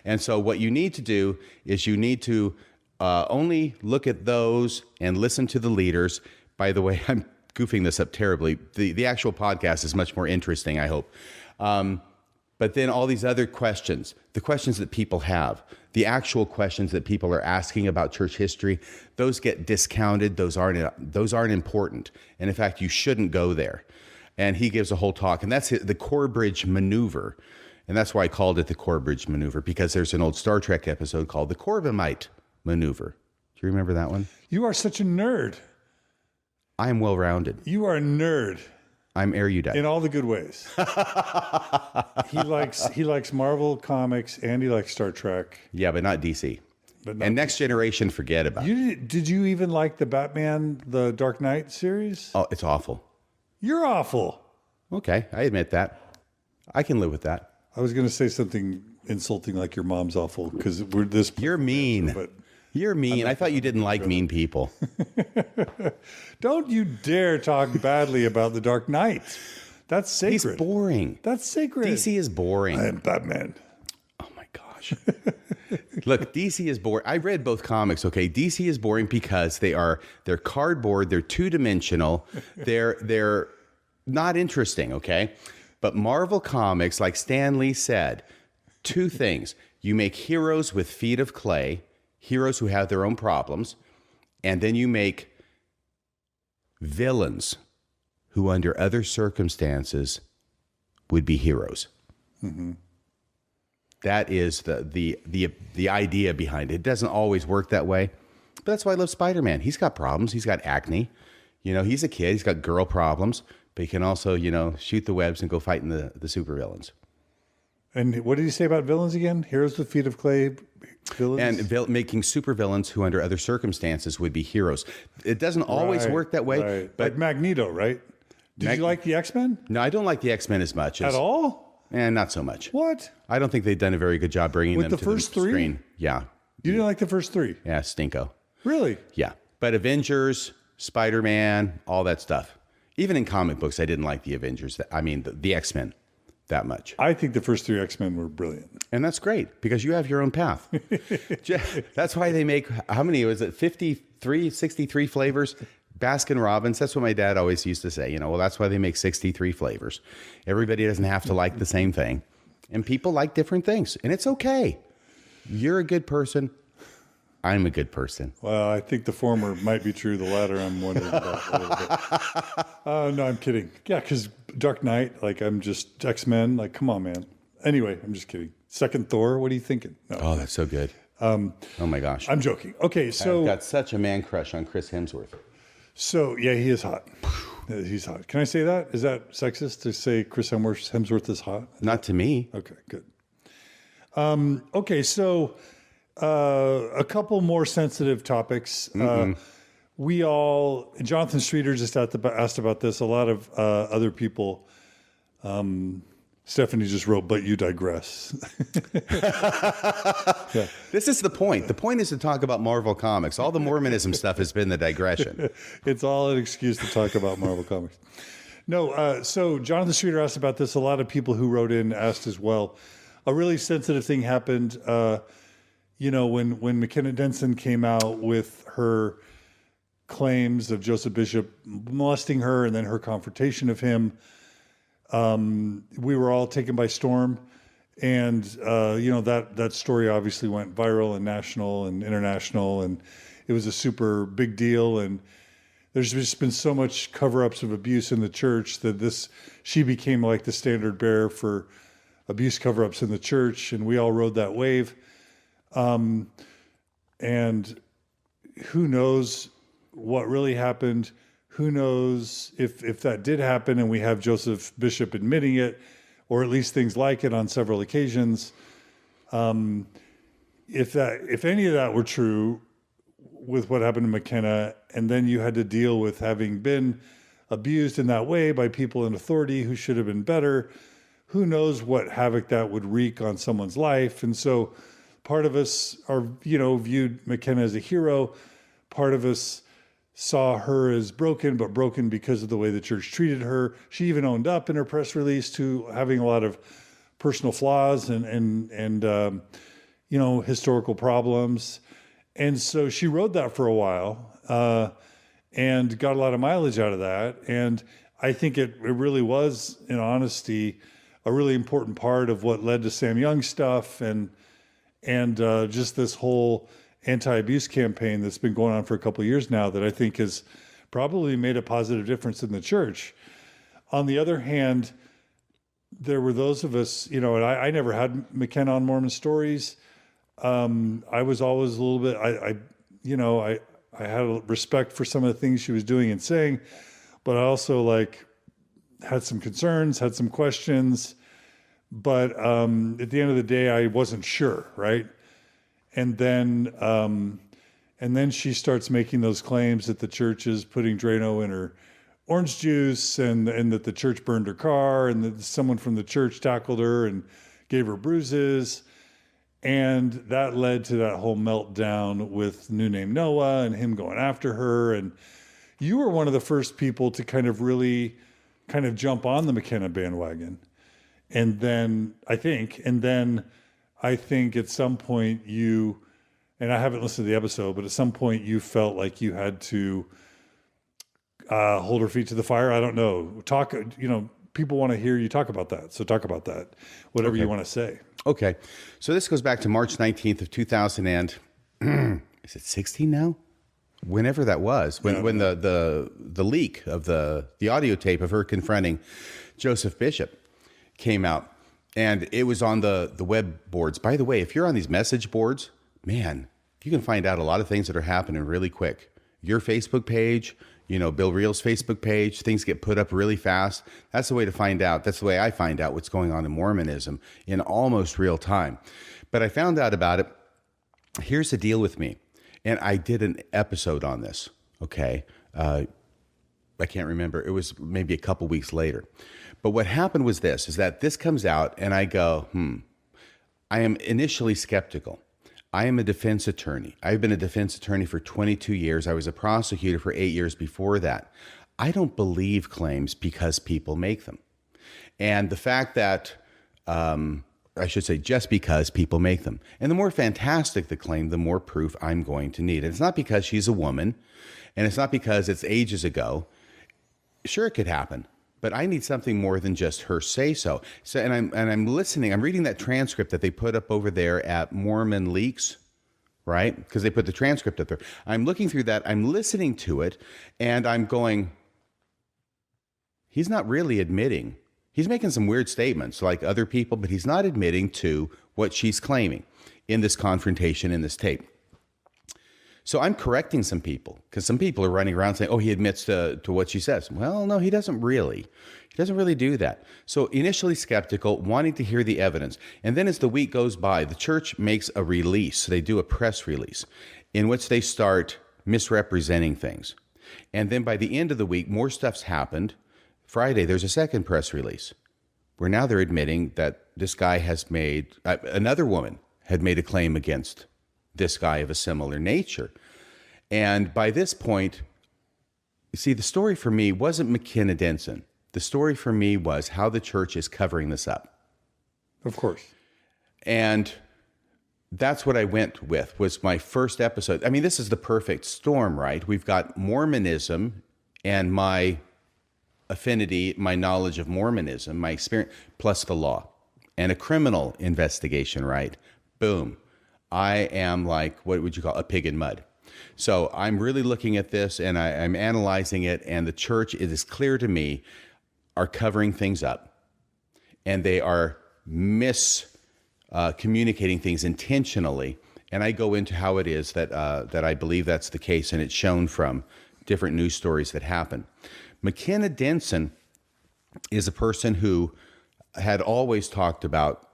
Speaker 1: And so what you need to do is you need to only look at those and listen to the leaders. By the way, I'm goofing this up terribly. The actual podcast is much more interesting, I hope. But then all these other questions, the questions that people have, the actual questions that people are asking about church history, those get discounted. Those aren't important. And in fact, you shouldn't go there. And he gives a whole talk, and that's the Corbridge maneuver. And that's why I called it the Corbridge maneuver, because there's an old Star Trek episode called the Corbomite maneuver. Do you remember that one?
Speaker 2: You are such a nerd.
Speaker 1: I am well-rounded.
Speaker 2: You are a nerd.
Speaker 1: I'm erudite.
Speaker 2: In all the good ways. He likes Marvel comics and he likes Star Trek.
Speaker 1: Yeah, but not DC. And Next Generation, forget about it.
Speaker 2: Did you even like the Batman, the Dark Knight series?
Speaker 1: Oh, it's awful.
Speaker 2: You're awful.
Speaker 1: Okay, I admit that. I can live with that.
Speaker 2: I was going to say something insulting like your mom's awful because we're this.
Speaker 1: You're mean.
Speaker 2: But
Speaker 1: you're mean. I thought you didn't like mean people.
Speaker 2: Don't you dare talk badly about the Dark Knight. That's sacred.
Speaker 1: He's boring.
Speaker 2: That's sacred.
Speaker 1: DC is boring.
Speaker 2: I am Batman.
Speaker 1: Oh my gosh. Look, DC is boring. I read both comics, okay? DC is boring because they're cardboard, they're two-dimensional, they're not interesting, okay? But Marvel Comics, like Stan Lee said, 2 things. You make heroes with feet of clay, heroes who have their own problems, and then you make villains who under other circumstances would be heroes. Mm-hmm. That is the idea behind it. It doesn't always work that way, but that's why I love Spider-Man. He's got problems. He's got acne. You know, he's a kid. He's got girl problems, but he can also, you know, shoot the webs and go fighting the supervillains.
Speaker 2: And what did you say about villains again? Heroes with feet of clay, villains?
Speaker 1: And making supervillains who under other circumstances would be heroes. It doesn't always work that way.
Speaker 2: Right.
Speaker 1: But
Speaker 2: like Magneto, right? Did you like the X-Men?
Speaker 1: No, I don't like the X-Men as much.
Speaker 2: At all?
Speaker 1: And not so much.
Speaker 2: What?
Speaker 1: I don't think they've done a very good job bringing them to the
Speaker 2: first 3?
Speaker 1: Screen. Yeah.
Speaker 2: You didn't like the first 3?
Speaker 1: Yeah, stinko.
Speaker 2: Really?
Speaker 1: Yeah. But Avengers, Spider-Man, all that stuff. Even in comic books, I didn't like the Avengers. The X-Men that much.
Speaker 2: I think the first 3 X-Men were brilliant.
Speaker 1: And that's great because you have your own path. That's why they make, how many was it? 63 flavors? Baskin Robbins. That's what my dad always used to say. You know, well, that's why they make 63 flavors. Everybody doesn't have to like the same thing. And people like different things. And it's okay. You're a good person. I'm a good person.
Speaker 2: Well, I think the former might be true. The latter, I'm wondering about a little bit. No, I'm kidding. Yeah, because Dark Knight, like I'm just X-Men. Like, come on, man. Anyway, I'm just kidding. Second Thor, what are you thinking? No.
Speaker 1: Oh, that's so good. Oh my gosh.
Speaker 2: I'm joking. Okay, so
Speaker 1: I've got such a man crush on Chris Hemsworth.
Speaker 2: So yeah, he is hot. He's hot. Can I say that? Is that sexist to say Chris Hemsworth is hot?
Speaker 1: Not to me.
Speaker 2: Okay, good. Okay, so a couple more sensitive topics. Jonathan Streeter just asked about this. A lot of other people. Stephanie just wrote, "But you digress."
Speaker 1: Yeah. This is the point. The point is to talk about Marvel Comics. All the Mormonism stuff has been the digression.
Speaker 2: It's all an excuse to talk about Marvel Comics. No, so Jonathan Streeter asked about this. A lot of people who wrote in asked as well. A really sensitive thing happened. When McKenna Denson came out with her claims of Joseph Bishop molesting her and then her confrontation of him, we were all taken by storm. And, that story obviously went viral and national and international, and it was a super big deal. And there's just been so much cover-ups of abuse in the church that she became like the standard bearer for abuse cover-ups in the church, and we all rode that wave. And who knows what really happened? Who knows if that did happen, and we have Joseph Bishop admitting it, or at least things like it on several occasions. If any of that were true with what happened to McKenna, and then you had to deal with having been abused in that way by people in authority who should have been better, who knows what havoc that would wreak on someone's life. And so part of us viewed McKenna as a hero. Part of us saw her as broken, but broken because of the way the church treated her. She even owned up in her press release to having a lot of personal flaws and historical problems. And so she rode that for a while and got a lot of mileage out of that. And I think it really was, in honesty, a really important part of what led to Sam Young's stuff and just this whole anti-abuse campaign that's been going on for a couple of years now that I think has probably made a positive difference in the church. On the other hand, there were those of us, and I never had McKenna on Mormon Stories. I was always a little bit, I had a respect for some of the things she was doing and saying, but I also had some concerns, had some questions, but at the end of the day, I wasn't sure, right? And then she starts making those claims that the church is putting Drano in her orange juice and that the church burned her car and that someone from the church tackled her and gave her bruises. And that led to that whole meltdown with New Name Noah and him going after her. And you were one of the first people to really jump on the McKenna bandwagon. And then I think at some point and I haven't listened to the episode, but at some point you felt like you had to hold her feet to the fire. I don't know. People want to hear you talk about that. So talk about that, whatever you want to say.
Speaker 1: Okay. So this goes back to March 19th of 2000 and is it 16 now? Whenever that was, when the leak of the audio tape of her confronting Joseph Bishop came out. And it was on the web boards. By the way, if you're on these message boards, man, you can find out a lot of things that are happening really quick. Your Facebook page, Bill Reel's Facebook page, things get put up really fast. That's the way to find out. That's the way I find out what's going on in Mormonism in almost real time. But I found out about it. Here's the deal with me. And I did an episode on this, okay? I can't remember. It was maybe a couple weeks later. But what happened was is that this comes out and I go, I am initially skeptical. I am a defense attorney. I've been a defense attorney for 22 years. I was a prosecutor for 8 years before that. I don't believe claims because people make them. And the fact that, I should say, just because people make them. And the more fantastic the claim, the more proof I'm going to need. And it's not because she's a woman, and it's not because it's ages ago. Sure, it could happen. But I need something more than just her say so. So, and I'm listening. I'm reading that transcript that they put up over there at Mormon Leaks, right? Because they put the transcript up there. I'm looking through that. I'm listening to it, and I'm going, he's not really admitting. He's making some weird statements like other people, but he's not admitting to what she's claiming in this confrontation in this tape. So I'm correcting some people because some people are running around saying, oh, he admits to what she says. Well, no, he doesn't really. He doesn't really do that. So initially skeptical, wanting to hear the evidence. And then as the week goes by, the church makes a release. They do a press release in which they start misrepresenting things. And then by the end of the week, more stuff's happened. Friday, there's a second press release where now they're admitting that this guy has made, another woman had made a claim against this guy of a similar nature. And by this point, you see, the story for me wasn't McKenna Denson. The story for me was how the church is covering this up.
Speaker 2: Of course.
Speaker 1: And that's what I went with, was my first episode. I mean, this is the perfect storm, right? We've got Mormonism and my affinity, my knowledge of Mormonism, my experience, plus the law and a criminal investigation, right? Boom. I am like, what would you call a pig in mud? So I'm really looking at this, and I'm analyzing it, and the church, it is clear to me, are covering things up, and they are communicating things intentionally. And I go into how it is that I believe that's the case, and it's shown from different news stories that happen. McKenna Denson is a person who had always talked about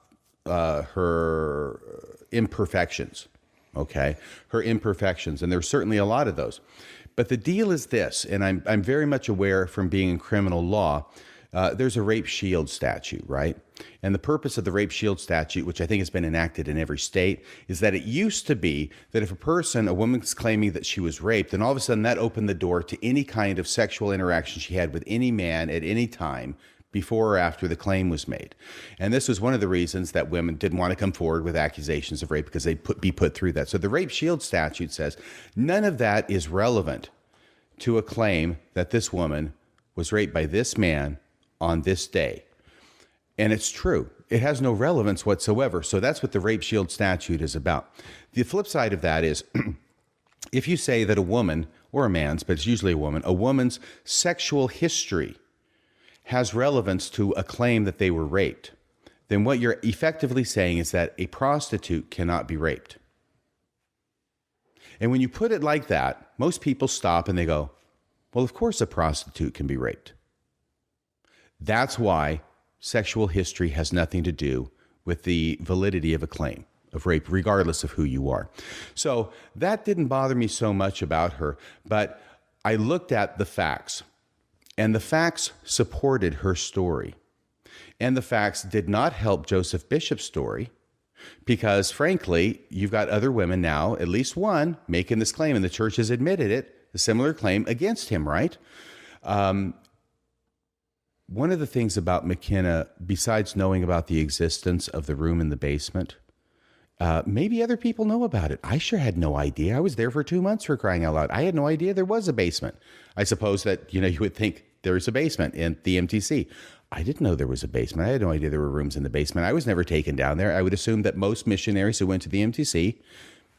Speaker 1: her imperfections, okay? Her imperfections, and there's certainly a lot of those. But the deal is this, and I'm very much aware from being in criminal law, there's a rape shield statute, right? And the purpose of the rape shield statute, which I think has been enacted in every state, is that it used to be that if a woman's claiming that she was raped, then all of a sudden that opened the door to any kind of sexual interaction she had with any man at any time before or after the claim was made. And this was one of the reasons that women didn't want to come forward with accusations of rape, because they'd be put through that. So the rape shield statute says none of that is relevant to a claim that this woman was raped by this man on this day. And it's true. It has no relevance whatsoever. So that's what the rape shield statute is about. The flip side of that is if you say that a woman, or a man's, but it's usually a woman's sexual history has relevance to a claim that they were raped, then what you're effectively saying is that a prostitute cannot be raped. And when you put it like that, most people stop and they go, well, of course a prostitute can be raped. That's why sexual history has nothing to do with the validity of a claim of rape, regardless of who you are. So that didn't bother me so much about her, but I looked at the facts, and the facts supported her story. And the facts did not help Joseph Bishop's story, because frankly, you've got other women now, at least one, making this claim, and the church has admitted it, a similar claim against him, right? One of the things about McKenna, besides knowing about the existence of the room in the basement, maybe other people know about it. I sure had no idea. I was there for 2 months, for crying out loud. I had no idea there was a basement. I suppose that, you would think there's a basement in the MTC. I didn't know there was a basement. I had no idea there were rooms in the basement. I was never taken down there. I would assume that most missionaries who went to the MTC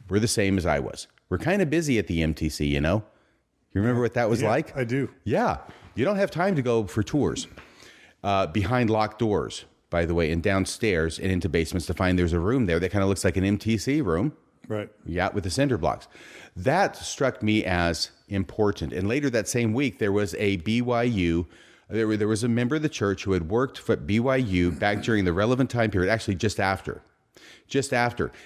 Speaker 1: were the same as I was. We're kind of busy at the MTC, You remember what that was like?
Speaker 2: I do.
Speaker 1: Yeah. You don't have time to go for tours behind locked doors, by the way, and downstairs and into basements to find there's a room there that kind of looks like an MTC room. Right. Yeah, with the cinder blocks. That struck me as important. And later that same week, there was a BYU, there was a member of the church who had worked for BYU back during the relevant time period, actually just after.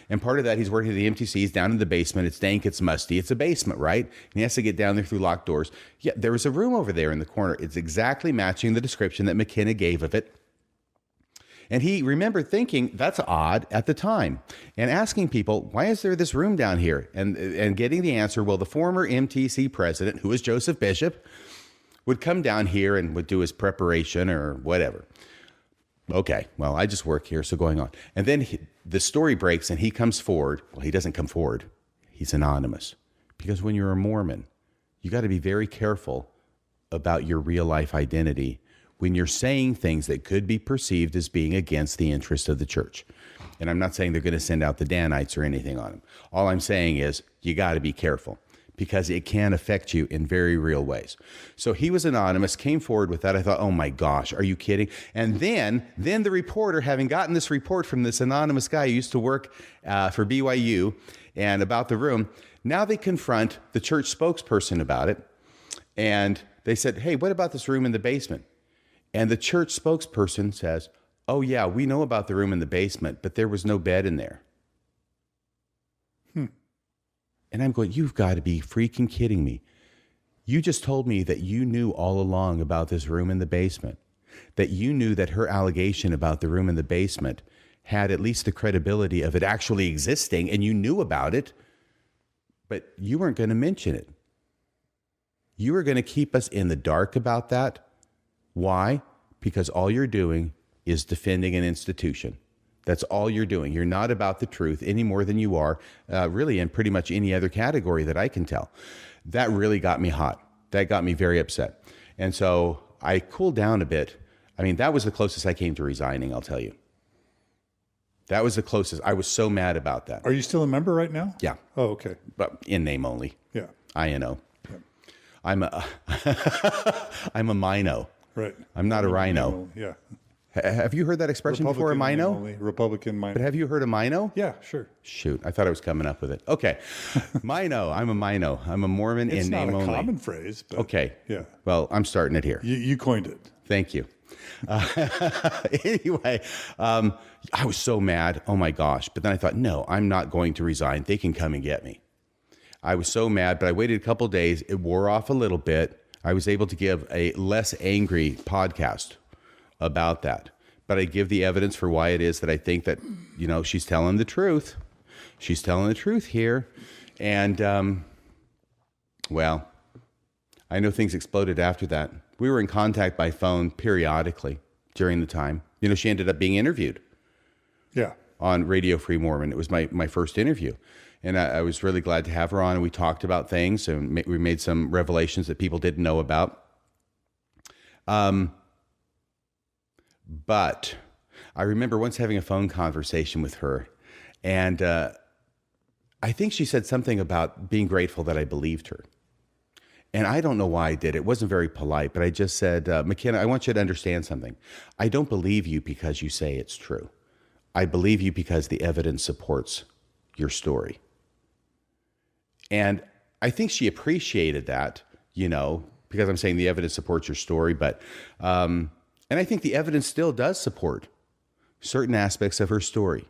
Speaker 1: And part of that, he's working at the MTC. He's down in the basement. It's dank. It's musty. It's a basement, right? And he has to get down there through locked doors. Yeah, there was a room over there in the corner. It's exactly matching the description that McKenna gave of it. And he remembered thinking, that's odd at the time, and asking people, why is there this room down here? And getting the answer, well, the former MTC president, who was Joseph Bishop, would come down here and would do his preparation or whatever. Okay, well, I just work here, so going on. And then the story breaks and he comes forward. Well, he doesn't come forward. He's anonymous. Because when you're a Mormon, you got to be very careful about your real life identity when you're saying things that could be perceived as being against the interest of the church. And I'm not saying they're going to send out the Danites or anything on them. All I'm saying is you got to be careful, because it can affect you in very real ways. So he was anonymous, came forward with that. I thought, oh my gosh, are you kidding? And then the reporter, having gotten this report from this anonymous guy who used to work for BYU and about the room, now they confront the church spokesperson about it. And they said, hey, what about this room in the basement? And the church spokesperson says, oh yeah, we know about the room in the basement, but there was no bed in there. And I'm going, you've got to be freaking kidding me. You just told me that you knew all along about this room in the basement, that you knew that her allegation about the room in the basement had at least the credibility of it actually existing, and you knew about it, but you weren't going to mention it. You were going to keep us in the dark about that. Why? Because all you're doing is defending an institution. That's all you're doing. You're not about the truth any more than you are really in pretty much any other category that I can tell. That really got me hot. That got me very upset. And so I cooled down a bit. I mean, that was the closest I came to resigning, I'll tell you. That was the closest. I was so mad about that.
Speaker 2: Are you still a member right now?
Speaker 1: Yeah.
Speaker 2: Oh, okay.
Speaker 1: But in name only.
Speaker 2: Yeah.
Speaker 1: INO.
Speaker 2: Yeah.
Speaker 1: I'm a I'm a Mino.
Speaker 2: Right.
Speaker 1: I'm not a rhino.
Speaker 2: Yeah.
Speaker 1: Have you heard that expression before, a Mino?
Speaker 2: Republican Mino.
Speaker 1: But have you heard a Mino?
Speaker 2: Yeah, sure.
Speaker 1: Shoot, I thought I was coming up with it. Okay. Mino. I'm a Mino. I'm a Mormon in name only.
Speaker 2: It's not a common phrase, but
Speaker 1: okay.
Speaker 2: Yeah.
Speaker 1: Well, I'm starting it here.
Speaker 2: You coined it.
Speaker 1: Thank you. Anyway, I was so mad. Oh my gosh. But then I thought, no, I'm not going to resign. They can come and get me. I was so mad, but I waited a couple of days. It wore off a little bit. I was able to give a less angry podcast about that. But I give the evidence for why it is that I think that, she's telling the truth. She's telling the truth here. And, well, I know things exploded after that. We were in contact by phone periodically during the time. She ended up being interviewed.
Speaker 2: Yeah.
Speaker 1: On Radio Free Mormon. It was my first interview. And I was really glad to have her on. And we talked about things, and we made some revelations that people didn't know about. But I remember once having a phone conversation with her, and I think she said something about being grateful that I believed her. And I don't know why I did. It wasn't very polite, but I just said, McKenna, I want you to understand something. I don't believe you because you say it's true. I believe you because the evidence supports your story. And I think she appreciated that, because I'm saying the evidence supports your story. But, and I think the evidence still does support certain aspects of her story.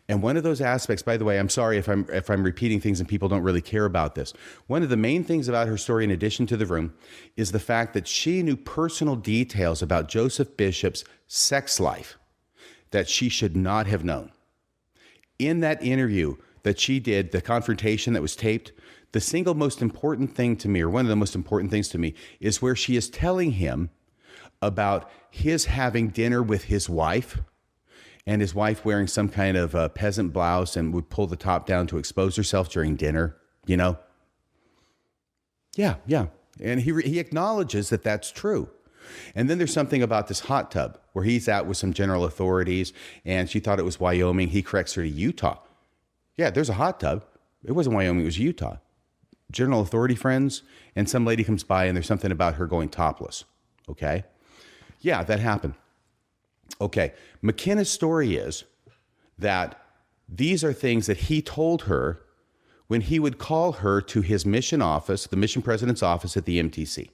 Speaker 1: And one of those aspects, by the way, I'm sorry if I'm repeating things and people don't really care about this. One of the main things about her story, in addition to the room, is the fact that she knew personal details about Joseph Bishop's sex life that she should not have known. In that interview that she did, the confrontation that was taped, the single most important thing to me, or one of the most important things to me, is where she is telling him about his having dinner with his wife, and his wife wearing some kind of peasant blouse and would pull the top down to expose herself during dinner, Yeah. And he acknowledges that that's true. And then there's something about this hot tub where he's out with some general authorities, and she thought it was Wyoming. He corrects her to Utah. Yeah, there's a hot tub. It wasn't Wyoming, it was Utah. General authority friends, and some lady comes by, and there's something about her going topless. Okay? Yeah, that happened. Okay, McKenna's story is that these are things that he told her when he would call her to his mission office, the mission president's office at the MTC,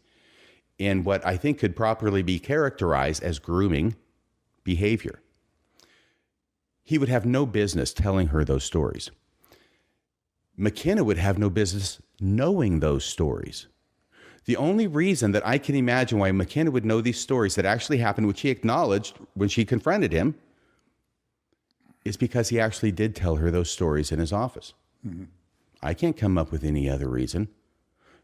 Speaker 1: in what I think could properly be characterized as grooming behavior. He would have no business telling her those stories. McKenna would have no business knowing those stories. The only reason that I can imagine why McKenna would know these stories that actually happened, which he acknowledged when she confronted him, is because he actually did tell her those stories in his office. Mm-hmm. I can't come up with any other reason.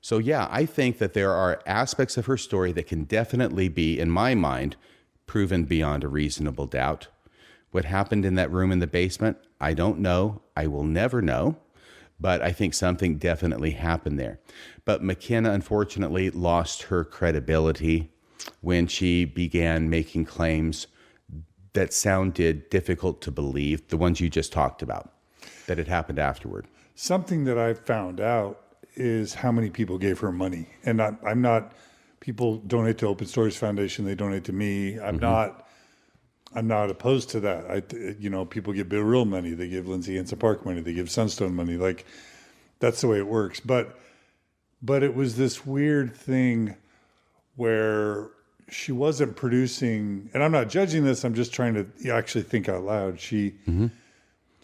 Speaker 1: So yeah, I think that there are aspects of her story that can definitely be, in my mind, proven beyond a reasonable doubt. What happened in that room in the basement, I don't know. I will never know. But I think something definitely happened there. But McKenna, unfortunately, lost her credibility when she began making claims that sounded difficult to believe, the ones you just talked about, that had happened afterward.
Speaker 2: Something that I found out is how many people gave her money. And I'm not, people donate to Open Stories Foundation, they donate to me. I'm not opposed to that. People give Bill Real money. They give Lindsay Hansen Park money. They give Sunstone money. Like, that's the way it works. But it was this weird thing where she wasn't producing, and I'm not judging this. I'm just trying to actually think out loud. She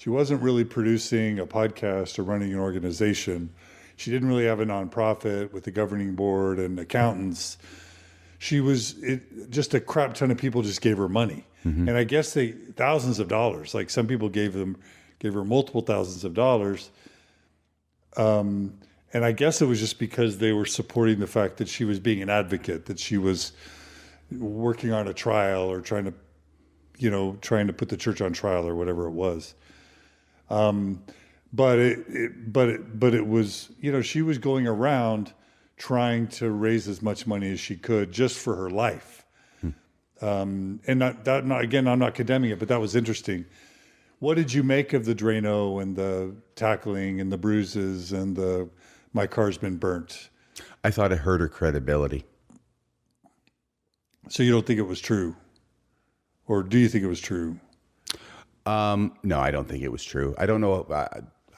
Speaker 2: wasn't really producing a podcast or running an organization. She didn't really have a nonprofit with a governing board and accountants. She was just a crap ton of people just gave her money. Mm-hmm. And I guess thousands of dollars, like some people gave her multiple thousands of dollars. And I guess it was just because they were supporting the fact that she was being an advocate, that she was working on a trial or trying to put the church on trial or whatever it was. But it was, she was going around trying to raise as much money as she could just for her life. And again, I'm not condemning it, but that was interesting. What did you make of the Drano and the tackling and the bruises and the my car's been burnt?
Speaker 1: I thought it hurt her credibility.
Speaker 2: So you don't think it was true? Or do you think it was true?
Speaker 1: No, I don't think it was true. I don't know.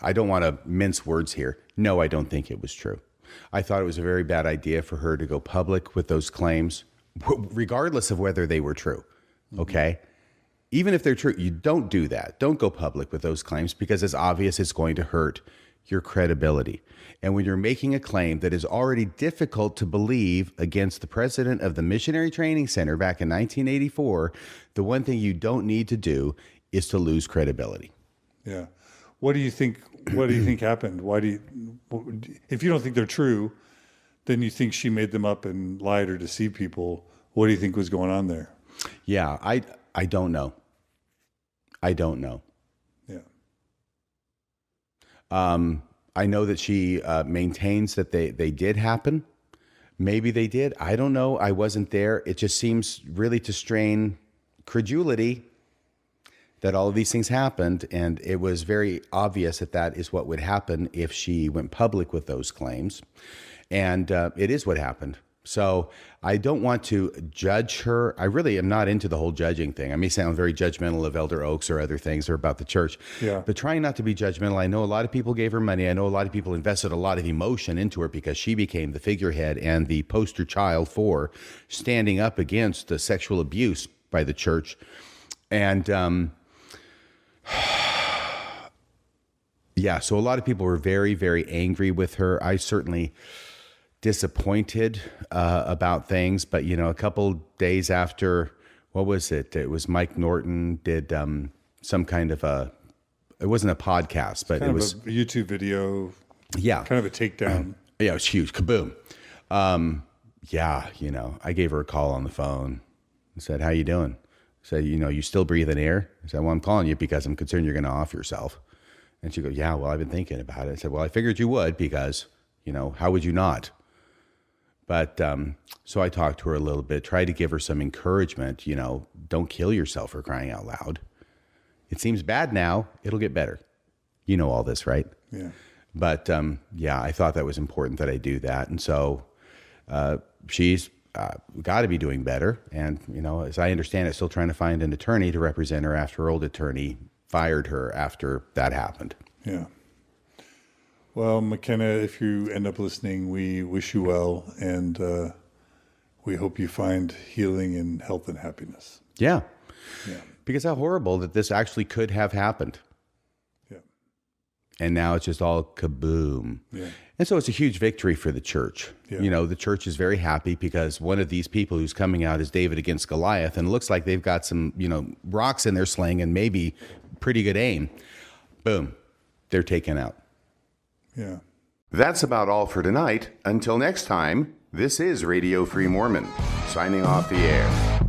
Speaker 1: I don't want to mince words here. No, I don't think it was true. I thought it was a very bad idea for her to go public with those claims, regardless of whether they were true. Okay? Even if they're true, you don't do that. Don't go public with those claims because it's obvious it's going to hurt your credibility. And when you're making a claim that is already difficult to believe against the president of the Missionary Training Center back in 1984, the one thing you don't need to do is to lose credibility.
Speaker 2: Yeah. What do you think happened? If you don't think they're true, then you think she made them up and lied or deceived people. What do you think was going on there?
Speaker 1: Yeah, I don't know. I don't know.
Speaker 2: Yeah.
Speaker 1: I know that she maintains that they did happen. Maybe they did. I don't know. I wasn't there. It just seems really to strain credulity that all of these things happened. And it was very obvious that that is what would happen if she went public with those claims. And it is what happened. So I don't want to judge her. I really am not into the whole judging thing. I may sound very judgmental of Elder Oaks or other things or about the church, but trying not to be judgmental. I know a lot of people gave her money. I know a lot of people invested a lot of emotion into her because she became the figurehead and the poster child for standing up against the sexual abuse by the church. And yeah, so a lot of people were very, very angry with her. I certainly disappointed about things, but a couple days after, what was it? It was Mike Norton did some kind of it wasn't a podcast, but it was
Speaker 2: a YouTube video.
Speaker 1: Yeah,
Speaker 2: kind of a takedown.
Speaker 1: Yeah, it was huge. Kaboom. Yeah, I gave her a call on the phone and said, "How you doing?" I said, "You still breathing air?" I said, "Well, I'm calling you because I'm concerned you're going to off yourself." And she goes, "Yeah, well, I've been thinking about it." I said, "Well, I figured you would because, how would you not?" But so I talked to her a little bit, tried to give her some encouragement, don't kill yourself for crying out loud. It seems bad now. It'll get better. You know all this, right?
Speaker 2: Yeah.
Speaker 1: But yeah, I thought that was important that I do that. And so she's got to be doing better. And, as I understand it, still trying to find an attorney to represent her after her old attorney fired her after that happened.
Speaker 2: Yeah. Well, McKenna, if you end up listening, we wish you well, and we hope you find healing and health and happiness.
Speaker 1: Yeah. Because how horrible that this actually could have happened.
Speaker 2: Yeah.
Speaker 1: And now it's just all kaboom.
Speaker 2: Yeah.
Speaker 1: And so it's a huge victory for the church.
Speaker 2: Yeah.
Speaker 1: The church is very happy because one of these people who's coming out is David against Goliath, and it looks like they've got some, rocks in their sling and maybe pretty good aim. Boom. They're taken out.
Speaker 2: Yeah.
Speaker 1: That's about all for tonight. Until next time, this is Radio Free Mormon, signing off the air.